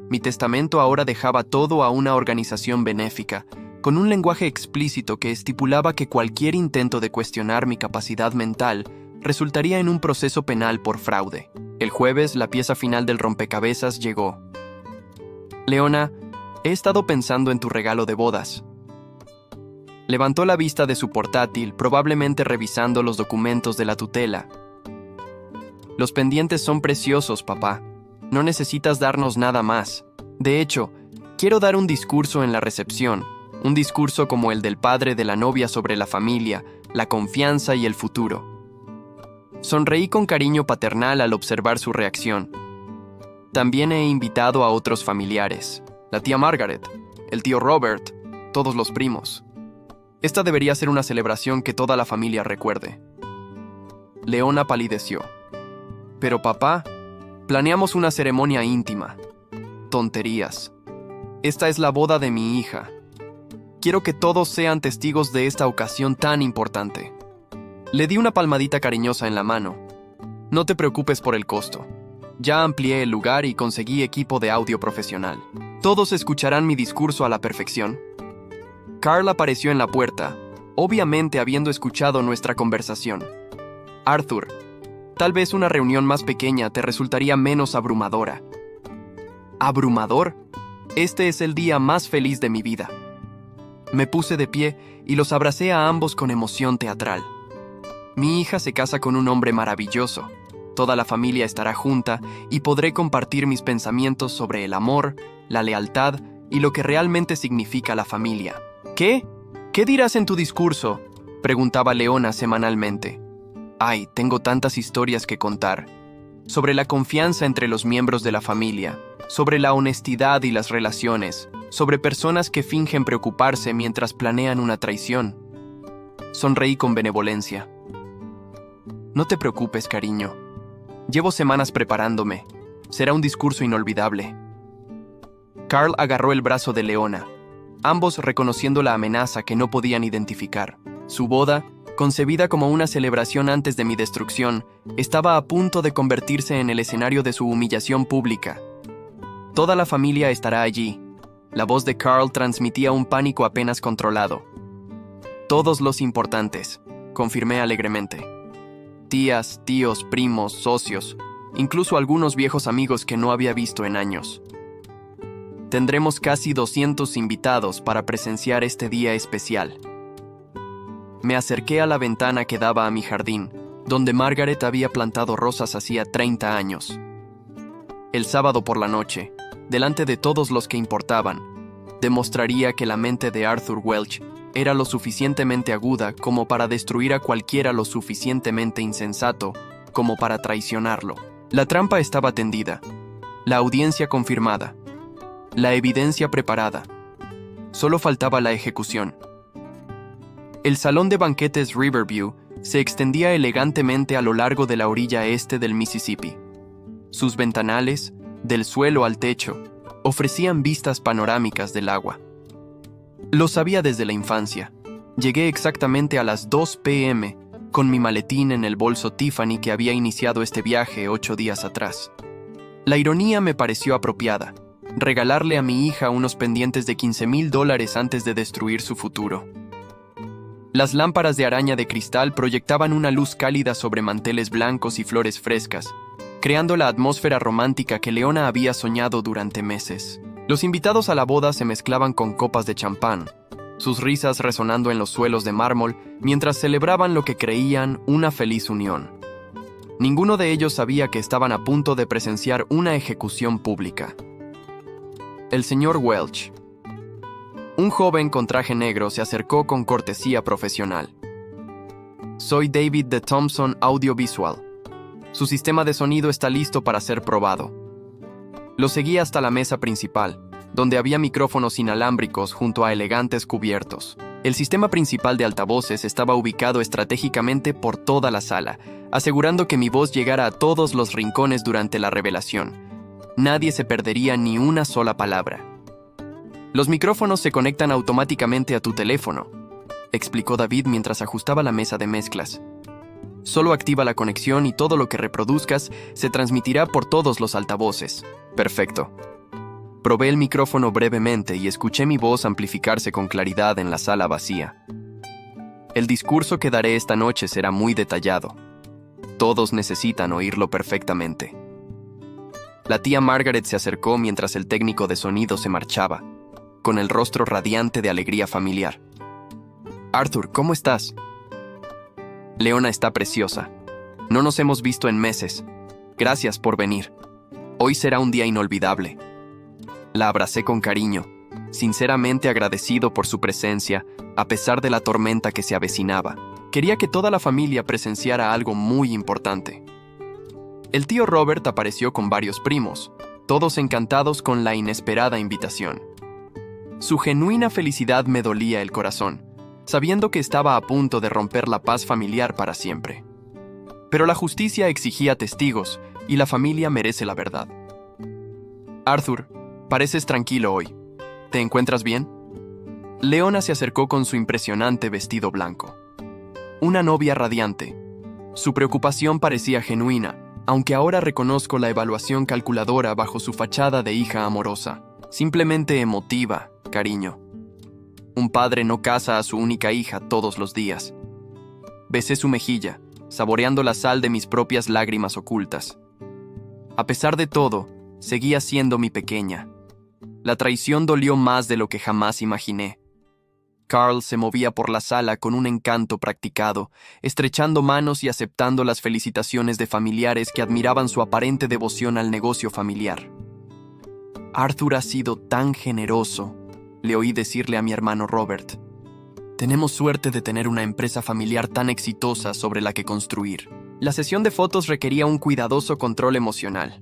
Mi testamento ahora dejaba todo a una organización benéfica, con un lenguaje explícito que estipulaba que cualquier intento de cuestionar mi capacidad mental resultaría en un proceso penal por fraude. El jueves, la pieza final del rompecabezas llegó. Leona, he estado pensando en tu regalo de bodas. Levantó la vista de su portátil, probablemente revisando los documentos de la tutela. Los pendientes son preciosos, papá. No necesitas darnos nada más. De hecho, quiero dar un discurso en la recepción, un discurso como el del padre de la novia sobre la familia, la confianza y el futuro. Sonreí con cariño paternal al observar su reacción. También he invitado a otros familiares, la tía Margaret, el tío Robert, todos los primos. Esta debería ser una celebración que toda la familia recuerde. Leona palideció. Pero papá, planeamos una ceremonia íntima. Tonterías. Esta es la boda de mi hija. Quiero que todos sean testigos de esta ocasión tan importante. Le di una palmadita cariñosa en la mano. No te preocupes por el costo. Ya amplié el lugar y conseguí equipo de audio profesional. Todos escucharán mi discurso a la perfección. Carl apareció en la puerta, obviamente habiendo escuchado nuestra conversación. Arthur, tal vez una reunión más pequeña te resultaría menos abrumadora. ¿Abrumador? Este es el día más feliz de mi vida. Me puse de pie y los abracé a ambos con emoción teatral. Mi hija se casa con un hombre maravilloso. Toda la familia estará junta y podré compartir mis pensamientos sobre el amor, la lealtad y lo que realmente significa la familia. ¿Qué? ¿Qué dirás en tu discurso?, preguntaba Leona semanalmente. Ay, tengo tantas historias que contar. Sobre la confianza entre los miembros de la familia, sobre la honestidad y las relaciones, sobre personas que fingen preocuparse mientras planean una traición. Sonreí con benevolencia. No te preocupes, cariño. Llevo semanas preparándome. Será un discurso inolvidable. Carl agarró el brazo de Leona, ambos reconociendo la amenaza que no podían identificar. Su boda, concebida como una celebración antes de mi destrucción, estaba a punto de convertirse en el escenario de su humillación pública. Toda la familia estará allí. La voz de Carl transmitía un pánico apenas controlado. Todos los importantes, confirmé alegremente. Tías, tíos, primos, socios, incluso algunos viejos amigos que no había visto en años. Tendremos casi 200 invitados para presenciar este día especial. Me acerqué a la ventana que daba a mi jardín, donde Margaret había plantado rosas hacía 30 años. El sábado por la noche, delante de todos los que importaban, demostraría que la mente de Arthur Welch era lo suficientemente aguda como para destruir a cualquiera lo suficientemente insensato como para traicionarlo. La trampa estaba tendida, la audiencia confirmada, la evidencia preparada. Solo faltaba la ejecución. El salón de banquetes Riverview se extendía elegantemente a lo largo de la orilla este del Mississippi. Sus ventanales, del suelo al techo, ofrecían vistas panorámicas del agua. Lo sabía desde la infancia. Llegué exactamente a las 2 p.m. con mi maletín en el bolso Tiffany que había iniciado este viaje 8 días atrás. La ironía me pareció apropiada. Regalarle a mi hija unos pendientes de $15,000 antes de destruir su futuro. Las lámparas de araña de cristal proyectaban una luz cálida sobre manteles blancos y flores frescas, creando la atmósfera romántica que Leona había soñado durante meses. Los invitados a la boda se mezclaban con copas de champán, sus risas resonando en los suelos de mármol mientras celebraban lo que creían una feliz unión. Ninguno de ellos sabía que estaban a punto de presenciar una ejecución pública. El señor Welch. Un joven con traje negro se acercó con cortesía profesional. Soy David de Thompson Audiovisual. Su sistema de sonido está listo para ser probado. Lo seguí hasta la mesa principal, donde había micrófonos inalámbricos junto a elegantes cubiertos. El sistema principal de altavoces estaba ubicado estratégicamente por toda la sala, asegurando que mi voz llegara a todos los rincones durante la revelación. Nadie se perdería ni una sola palabra. Los micrófonos se conectan automáticamente a tu teléfono, explicó David mientras ajustaba la mesa de mezclas. Solo activa la conexión y todo lo que reproduzcas se transmitirá por todos los altavoces. Perfecto. Probé el micrófono brevemente y escuché mi voz amplificarse con claridad en la sala vacía. El discurso que daré esta noche será muy detallado. Todos necesitan oírlo perfectamente. La tía Margaret se acercó mientras el técnico de sonido se marchaba, con el rostro radiante de alegría familiar. Arthur, ¿cómo estás? Leona está preciosa. No nos hemos visto en meses. Gracias por venir. Hoy será un día inolvidable. La abracé con cariño, sinceramente agradecido por su presencia, a pesar de la tormenta que se avecinaba. Quería que toda la familia presenciara algo muy importante. El tío Robert apareció con varios primos, todos encantados con la inesperada invitación. Su genuina felicidad me dolía el corazón, sabiendo que estaba a punto de romper la paz familiar para siempre. Pero la justicia exigía testigos, y la familia merece la verdad. Arthur, pareces tranquilo hoy. ¿Te encuentras bien? Leona se acercó con su impresionante vestido blanco. Una novia radiante. Su preocupación parecía genuina, aunque ahora reconozco la evaluación calculadora bajo su fachada de hija amorosa. Simplemente emotiva, cariño. Un padre no casa a su única hija todos los días. Besé su mejilla, saboreando la sal de mis propias lágrimas ocultas. A pesar de todo, seguía siendo mi pequeña. La traición dolió más de lo que jamás imaginé. Carl se movía por la sala con un encanto practicado, estrechando manos y aceptando las felicitaciones de familiares que admiraban su aparente devoción al negocio familiar. «Arthur ha sido tan generoso», le oí decirle a mi hermano Robert. «Tenemos suerte de tener una empresa familiar tan exitosa sobre la que construir». La sesión de fotos requería un cuidadoso control emocional.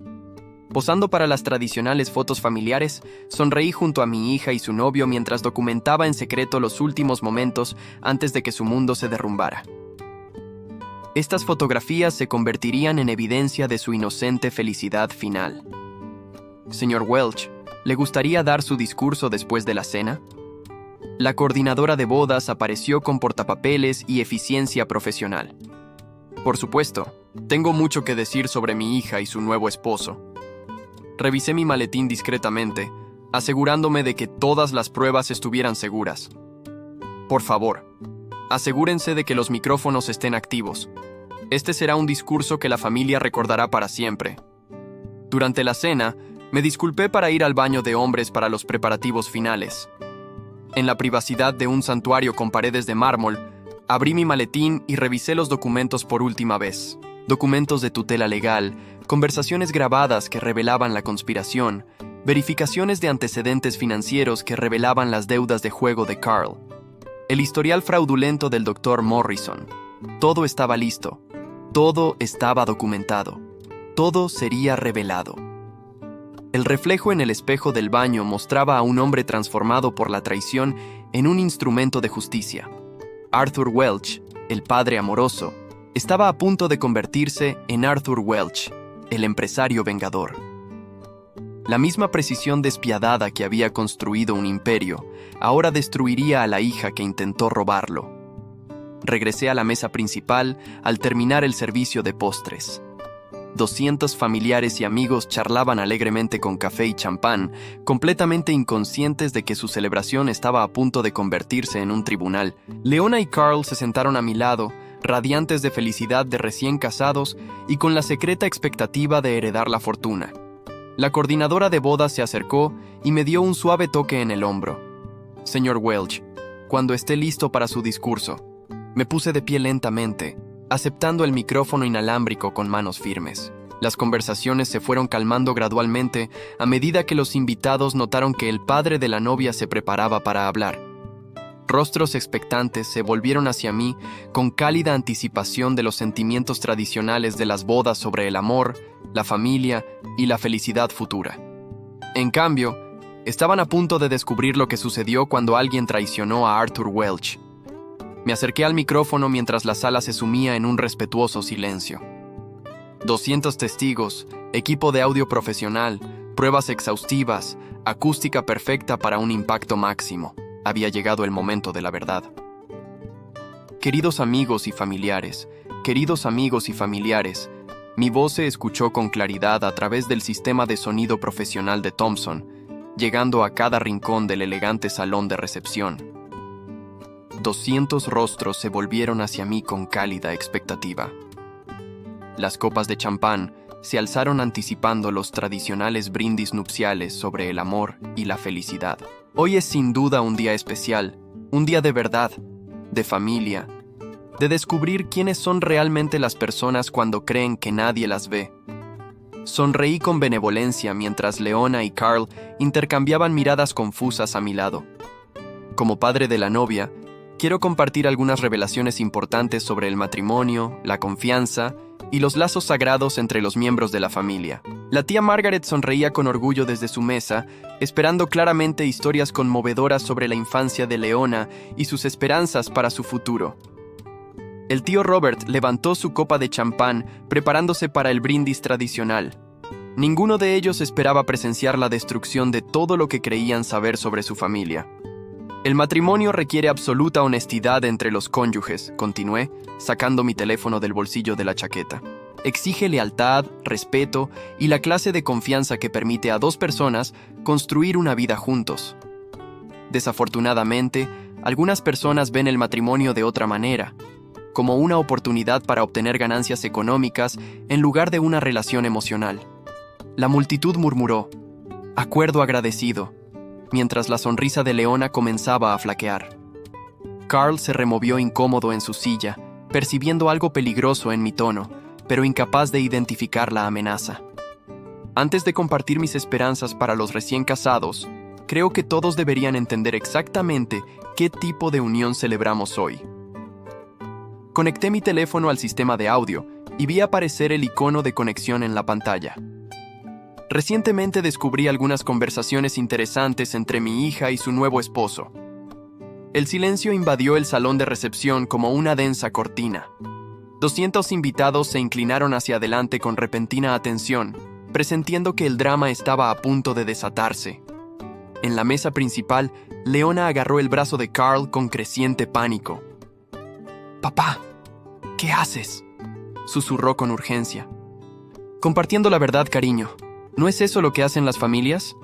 Posando para las tradicionales fotos familiares, sonreí junto a mi hija y su novio mientras documentaba en secreto los últimos momentos antes de que su mundo se derrumbara. Estas fotografías se convertirían en evidencia de su inocente felicidad final. Señor Welch, ¿le gustaría dar su discurso después de la cena? La coordinadora de bodas apareció con portapapeles y eficiencia profesional. Por supuesto, tengo mucho que decir sobre mi hija y su nuevo esposo. Revisé mi maletín discretamente, asegurándome de que todas las pruebas estuvieran seguras. Por favor, asegúrense de que los micrófonos estén activos. Este será un discurso que la familia recordará para siempre. Durante la cena, me disculpé para ir al baño de hombres para los preparativos finales. En la privacidad de un santuario con paredes de mármol, abrí mi maletín y revisé los documentos por última vez. Documentos de tutela legal, conversaciones grabadas que revelaban la conspiración, verificaciones de antecedentes financieros que revelaban las deudas de juego de Carl, el historial fraudulento del Dr. Morrison. Todo estaba listo, todo estaba documentado, todo sería revelado. El reflejo en el espejo del baño mostraba a un hombre transformado por la traición en un instrumento de justicia. Arthur Welch, el padre amoroso, estaba a punto de convertirse en Arthur Welch, el empresario vengador. La misma precisión despiadada que había construido un imperio, ahora destruiría a la hija que intentó robarlo. Regresé a la mesa principal al terminar el servicio de postres. 200 familiares y amigos charlaban alegremente con café y champán, completamente inconscientes de que su celebración estaba a punto de convertirse en un tribunal. Leona y Carl se sentaron a mi lado, radiantes de felicidad de recién casados y con la secreta expectativa de heredar la fortuna. La coordinadora de bodas se acercó y me dio un suave toque en el hombro. «Señor Welch, cuando esté listo para su discurso». Me puse de pie lentamente, aceptando el micrófono inalámbrico con manos firmes. Las conversaciones se fueron calmando gradualmente a medida que los invitados notaron que el padre de la novia se preparaba para hablar. Rostros expectantes se volvieron hacia mí con cálida anticipación de los sentimientos tradicionales de las bodas sobre el amor, la familia y la felicidad futura. En cambio, estaban a punto de descubrir lo que sucedió cuando alguien traicionó a Arthur Welch. Me acerqué al micrófono mientras la sala se sumía en un respetuoso silencio. 200 testigos, equipo de audio profesional, pruebas exhaustivas, acústica perfecta para un impacto máximo. Había llegado el momento de la verdad. Queridos amigos y familiares, mi voz se escuchó con claridad a través del sistema de sonido profesional de Thomson, llegando a cada rincón del elegante salón de recepción. 200 rostros se volvieron hacia mí con cálida expectativa. Las copas de champán se alzaron anticipando los tradicionales brindis nupciales sobre el amor y la felicidad. Hoy es sin duda un día especial, un día de verdad, de familia, de descubrir quiénes son realmente las personas cuando creen que nadie las ve. Sonreí con benevolencia mientras Leona y Carl intercambiaban miradas confusas a mi lado. Como padre de la novia, quiero compartir algunas revelaciones importantes sobre el matrimonio, la confianza y los lazos sagrados entre los miembros de la familia. La tía Margaret sonreía con orgullo desde su mesa, esperando claramente historias conmovedoras sobre la infancia de Leona y sus esperanzas para su futuro. El tío Robert levantó su copa de champán, preparándose para el brindis tradicional. Ninguno de ellos esperaba presenciar la destrucción de todo lo que creían saber sobre su familia. El matrimonio requiere absoluta honestidad entre los cónyuges, continué, sacando mi teléfono del bolsillo de la chaqueta. Exige lealtad, respeto y la clase de confianza que permite a dos personas construir una vida juntos. Desafortunadamente, algunas personas ven el matrimonio de otra manera, como una oportunidad para obtener ganancias económicas en lugar de una relación emocional. La multitud murmuró, acuerdo agradecido, mientras la sonrisa de Leona comenzaba a flaquear. Carl se removió incómodo en su silla, percibiendo algo peligroso en mi tono, pero incapaz de identificar la amenaza. Antes de compartir mis esperanzas para los recién casados, creo que todos deberían entender exactamente qué tipo de unión celebramos hoy. Conecté mi teléfono al sistema de audio y vi aparecer el icono de conexión en la pantalla. Recientemente descubrí algunas conversaciones interesantes entre mi hija y su nuevo esposo. El silencio invadió el salón de recepción como una densa cortina. 200 invitados se inclinaron hacia adelante con repentina atención, presintiendo que el drama estaba a punto de desatarse. En la mesa principal, Leona agarró el brazo de Carl con creciente pánico. «Papá, ¿qué haces?», susurró con urgencia. «Compartiendo la verdad, cariño. ¿No es eso lo que hacen las familias?».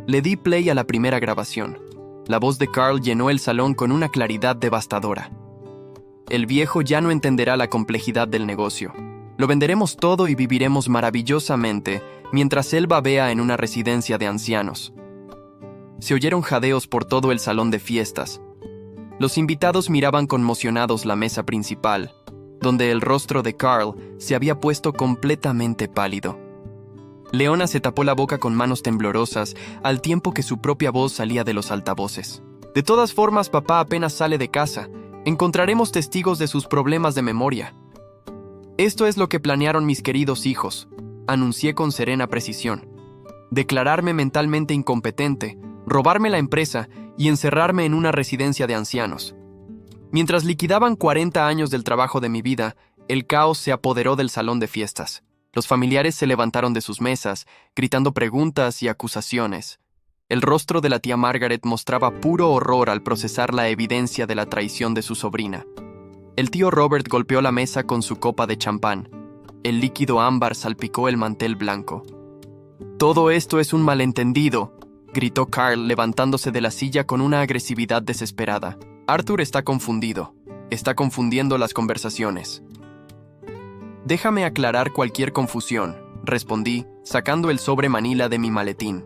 Le di play a la primera grabación. La voz de Carl llenó el salón con una claridad devastadora. «El viejo ya no entenderá la complejidad del negocio. Lo venderemos todo y viviremos maravillosamente mientras él babea en una residencia de ancianos». Se oyeron jadeos por todo el salón de fiestas. Los invitados miraban conmocionados la mesa principal, donde el rostro de Carl se había puesto completamente pálido. Leona se tapó la boca con manos temblorosas al tiempo que su propia voz salía de los altavoces. «De todas formas, papá apenas sale de casa. Encontraremos testigos de sus problemas de memoria». «Esto es lo que planearon mis queridos hijos», anuncié con serena precisión. «Declararme mentalmente incompetente, robarme la empresa y encerrarme en una residencia de ancianos». Mientras liquidaban 40 años del trabajo de mi vida, el caos se apoderó del salón de fiestas. Los familiares se levantaron de sus mesas, gritando preguntas y acusaciones. El rostro de la tía Margaret mostraba puro horror al procesar la evidencia de la traición de su sobrina. El tío Robert golpeó la mesa con su copa de champán. El líquido ámbar salpicó el mantel blanco. «Todo esto es un malentendido», gritó Carl levantándose de la silla con una agresividad desesperada. «Arthur está confundido. Está confundiendo las conversaciones». «Déjame aclarar cualquier confusión», respondí, sacando el sobre manila de mi maletín.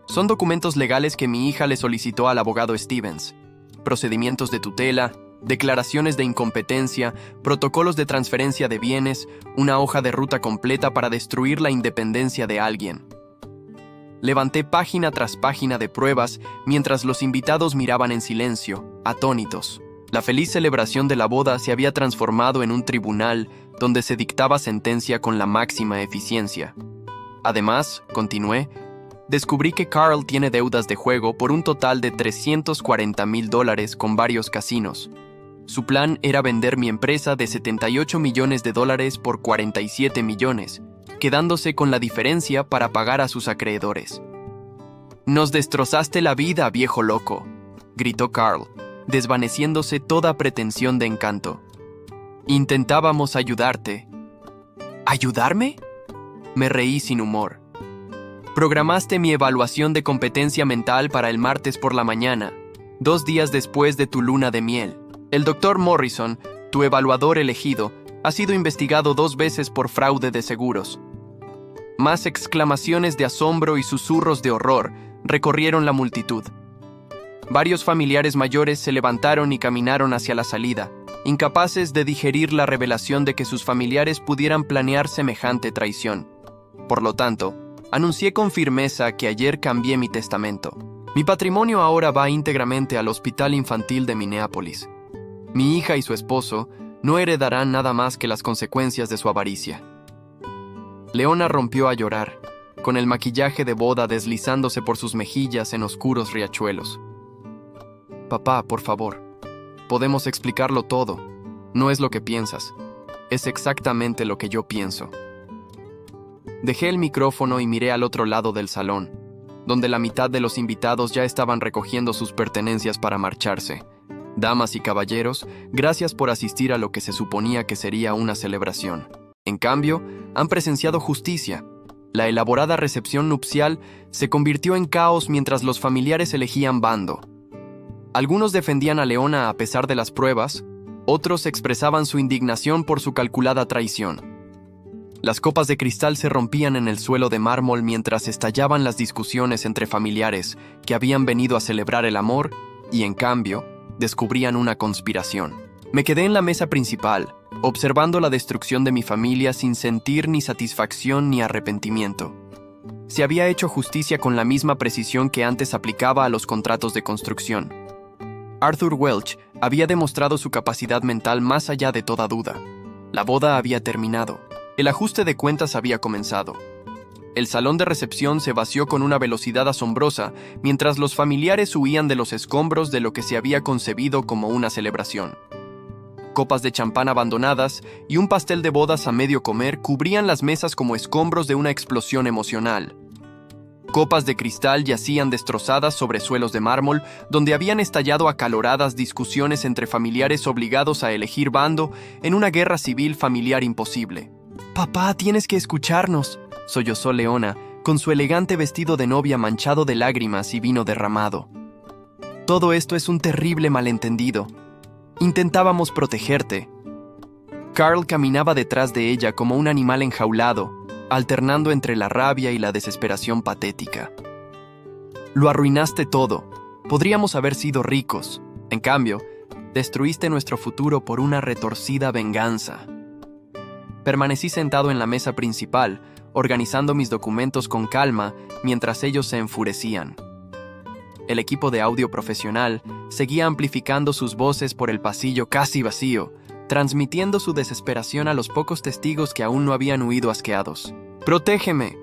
«Son documentos legales que mi hija le solicitó al abogado Stevens. Procedimientos de tutela, declaraciones de incompetencia, protocolos de transferencia de bienes, una hoja de ruta completa para destruir la independencia de alguien». Levanté página tras página de pruebas mientras los invitados miraban en silencio, atónitos. La feliz celebración de la boda se había transformado en un tribunal donde se dictaba sentencia con la máxima eficiencia. Además, continué, descubrí que Carl tiene deudas de juego por un total de $340,000 con varios casinos. Su plan era vender mi empresa de $78 millones por 47 millones, quedándose con la diferencia para pagar a sus acreedores. «Nos destrozaste la vida, viejo loco», gritó Carl, desvaneciéndose toda pretensión de encanto. «Intentábamos ayudarte». «¿Ayudarme?», me reí sin humor. «Programaste mi evaluación de competencia mental para el martes por la mañana, 2 días después de tu luna de miel. El Dr. Morrison, tu evaluador elegido, ha sido investigado 2 veces por fraude de seguros». Más exclamaciones de asombro y susurros de horror recorrieron la multitud. Varios familiares mayores se levantaron y caminaron hacia la salida, incapaces de digerir la revelación de que sus familiares pudieran planear semejante traición. Por lo tanto, anuncié con firmeza que ayer cambié mi testamento. Mi patrimonio ahora va íntegramente al Hospital Infantil de Minneapolis. Mi hija y su esposo no heredarán nada más que las consecuencias de su avaricia. Leona rompió a llorar, con el maquillaje de boda deslizándose por sus mejillas en oscuros riachuelos. «Papá, por favor, podemos explicarlo todo. No es lo que piensas, es exactamente lo que yo pienso». Dejé el micrófono y miré al otro lado del salón, donde la mitad de los invitados ya estaban recogiendo sus pertenencias para marcharse. Damas y caballeros, gracias por asistir a lo que se suponía que sería una celebración. En cambio, han presenciado justicia. La elaborada recepción nupcial se convirtió en caos mientras los familiares elegían bando. Algunos defendían a Leona a pesar de las pruebas, otros expresaban su indignación por su calculada traición. Las copas de cristal se rompían en el suelo de mármol mientras estallaban las discusiones entre familiares que habían venido a celebrar el amor y, en cambio, descubrían una conspiración. Me quedé en la mesa principal, observando la destrucción de mi familia sin sentir ni satisfacción ni arrepentimiento. Se había hecho justicia con la misma precisión que antes aplicaba a los contratos de construcción. Arthur Welch había demostrado su capacidad mental más allá de toda duda. La boda había terminado. El ajuste de cuentas había comenzado. El salón de recepción se vació con una velocidad asombrosa mientras los familiares huían de los escombros de lo que se había concebido como una celebración. Copas de champán abandonadas y un pastel de bodas a medio comer cubrían las mesas como escombros de una explosión emocional. Copas de cristal yacían destrozadas sobre suelos de mármol, donde habían estallado acaloradas discusiones entre familiares obligados a elegir bando en una guerra civil familiar imposible. «Papá, tienes que escucharnos», sollozó Leona, con su elegante vestido de novia manchado de lágrimas y vino derramado. «Todo esto es un terrible malentendido. Intentábamos protegerte». Carl caminaba detrás de ella como un animal enjaulado, alternando entre la rabia y la desesperación patética. «Lo arruinaste todo. Podríamos haber sido ricos. En cambio, destruiste nuestro futuro por una retorcida venganza». Permanecí sentado en la mesa principal, organizando mis documentos con calma mientras ellos se enfurecían. El equipo de audio profesional seguía amplificando sus voces por el pasillo casi vacío, transmitiendo su desesperación a los pocos testigos que aún no habían huido asqueados. «¡Protégeme!».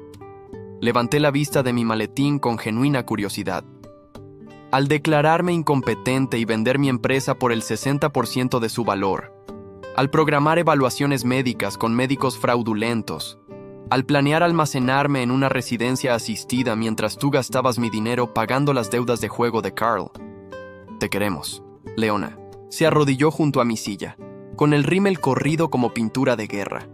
Levanté la vista de mi maletín con genuina curiosidad. Al declararme incompetente y vender mi empresa por el 60% de su valor, al programar evaluaciones médicas con médicos fraudulentos, al planear almacenarme en una residencia asistida mientras tú gastabas mi dinero pagando las deudas de juego de Carl. «Te queremos». Leona se arrodilló junto a mi silla, con el rímel corrido como pintura de guerra.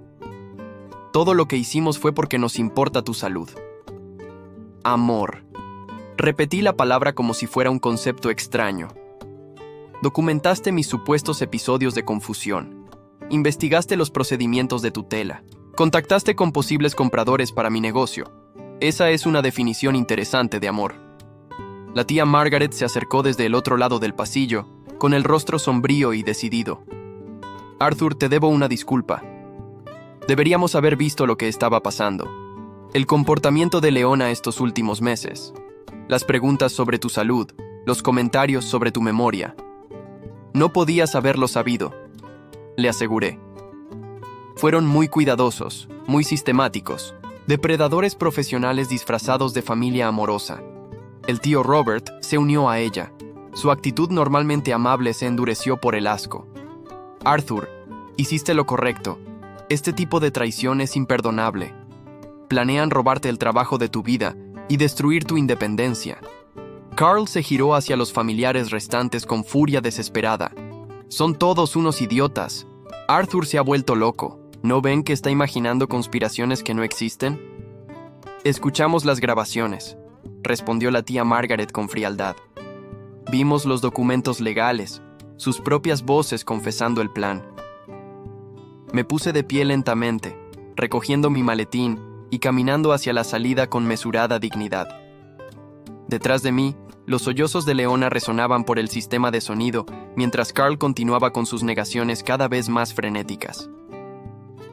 «Todo lo que hicimos fue porque nos importa tu salud». «Amor». Repetí la palabra como si fuera un concepto extraño. «Documentaste mis supuestos episodios de confusión. Investigaste los procedimientos de tutela. Contactaste con posibles compradores para mi negocio. Esa es una definición interesante de amor». La tía Margaret se acercó desde el otro lado del pasillo, con el rostro sombrío y decidido. «Arthur, te debo una disculpa. Deberíamos haber visto lo que estaba pasando. El comportamiento de Leona estos últimos meses. Las preguntas sobre tu salud, los comentarios sobre tu memoria. No podías haberlo sabido», le aseguré. «Fueron muy cuidadosos, muy sistemáticos, depredadores profesionales disfrazados de familia amorosa». El tío Robert se unió a ella. Su actitud normalmente amable se endureció por el asco. «Arthur, hiciste lo correcto. Este tipo de traición es imperdonable. Planean robarte el trabajo de tu vida y destruir tu independencia». Carl se giró hacia los familiares restantes con furia desesperada. «Son todos unos idiotas. Arthur se ha vuelto loco. ¿No ven que está imaginando conspiraciones que no existen?». «Escuchamos las grabaciones», respondió la tía Margaret con frialdad. «Vimos los documentos legales, sus propias voces confesando el plan». Me puse de pie lentamente, recogiendo mi maletín y caminando hacia la salida con mesurada dignidad. Detrás de mí, los sollozos de Leona resonaban por el sistema de sonido, mientras Carl continuaba con sus negaciones cada vez más frenéticas.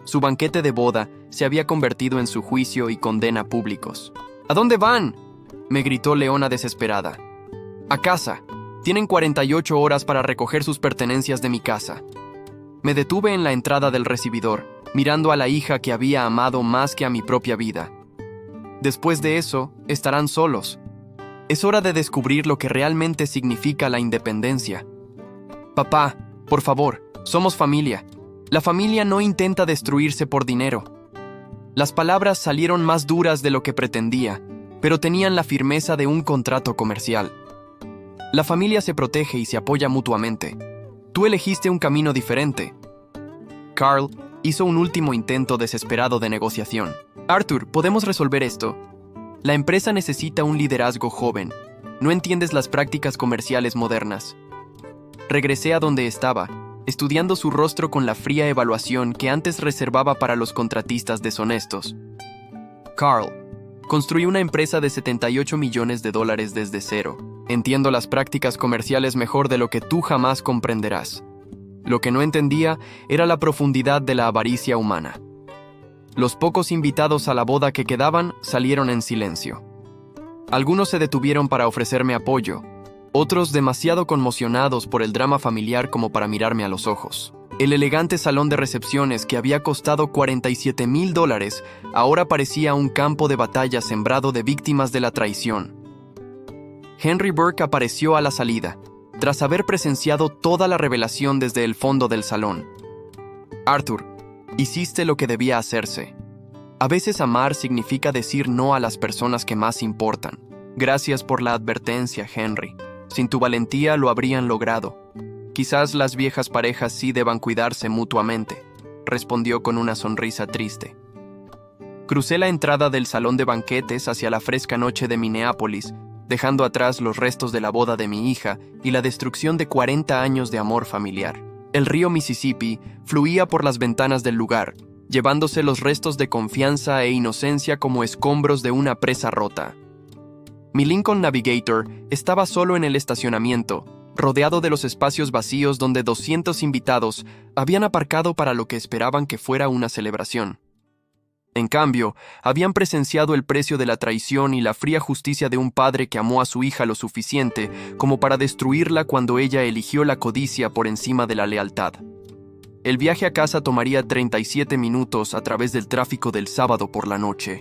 Su banquete de boda se había convertido en su juicio y condena públicos. «¿A dónde van?», me gritó Leona desesperada. «A casa. Tienen 48 horas para recoger sus pertenencias de mi casa». Me detuve en la entrada del recibidor, mirando a la hija que había amado más que a mi propia vida. Después de eso, estarán solos. Es hora de descubrir lo que realmente significa la independencia. «Papá, por favor, somos familia. La familia no intenta destruirse por dinero». Las palabras salieron más duras de lo que pretendía, pero tenían la firmeza de un contrato comercial. La familia se protege y se apoya mutuamente. Tú elegiste un camino diferente. Carl hizo un último intento desesperado de negociación. «Arthur, ¿podemos resolver esto? La empresa necesita un liderazgo joven. No entiendes las prácticas comerciales modernas». Regresé a donde estaba, estudiando su rostro con la fría evaluación que antes reservaba para los contratistas deshonestos. «Carl, construí una empresa de $78 millones desde cero, Entiendo las prácticas comerciales mejor de lo que tú jamás comprenderás. Lo que no entendía era la profundidad de la avaricia humana. Los pocos invitados a la boda que quedaban salieron en silencio. Algunos se detuvieron para ofrecerme apoyo, otros demasiado conmocionados por el drama familiar como para mirarme a los ojos. El elegante salón de recepciones que había costado $47,000 ahora parecía un campo de batalla sembrado de víctimas de la traición. Henry Burke apareció a la salida, tras haber presenciado toda la revelación desde el fondo del salón. Arthur, hiciste lo que debía hacerse. A veces amar significa decir no a las personas que más importan. Gracias por la advertencia, Henry. Sin tu valentía lo habrían logrado. Quizás las viejas parejas sí deban cuidarse mutuamente, respondió con una sonrisa triste. Crucé la entrada del salón de banquetes hacia la fresca noche de Minneapolis, dejando atrás los restos de la boda de mi hija y la destrucción de 40 años de amor familiar. El río Mississippi fluía por las ventanas del lugar, llevándose los restos de confianza e inocencia como escombros de una presa rota. Mi Lincoln Navigator estaba solo en el estacionamiento, rodeado de los espacios vacíos donde 200 invitados habían aparcado para lo que esperaban que fuera una celebración. En cambio, habían presenciado el precio de la traición y la fría justicia de un padre que amó a su hija lo suficiente como para destruirla cuando ella eligió la codicia por encima de la lealtad. El viaje a casa tomaría 37 minutos a través del tráfico del sábado por la noche.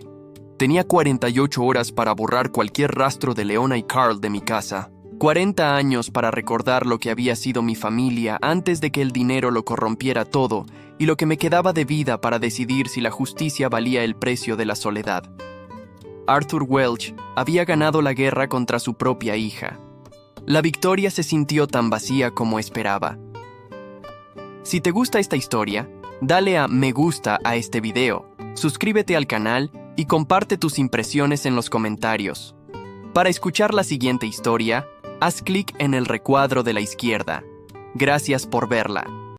Tenía 48 horas para borrar cualquier rastro de Leona y Carl de mi casa. 40 años para recordar lo que había sido mi familia antes de que el dinero lo corrompiera todo y lo que me quedaba de vida para decidir si la justicia valía el precio de la soledad. Arthur Welch había ganado la guerra contra su propia hija. La victoria se sintió tan vacía como esperaba. Si te gusta esta historia, dale a me gusta a este video, suscríbete al canal y comparte tus impresiones en los comentarios. Para escuchar la siguiente historia, haz clic en el recuadro de la izquierda. Gracias por verla.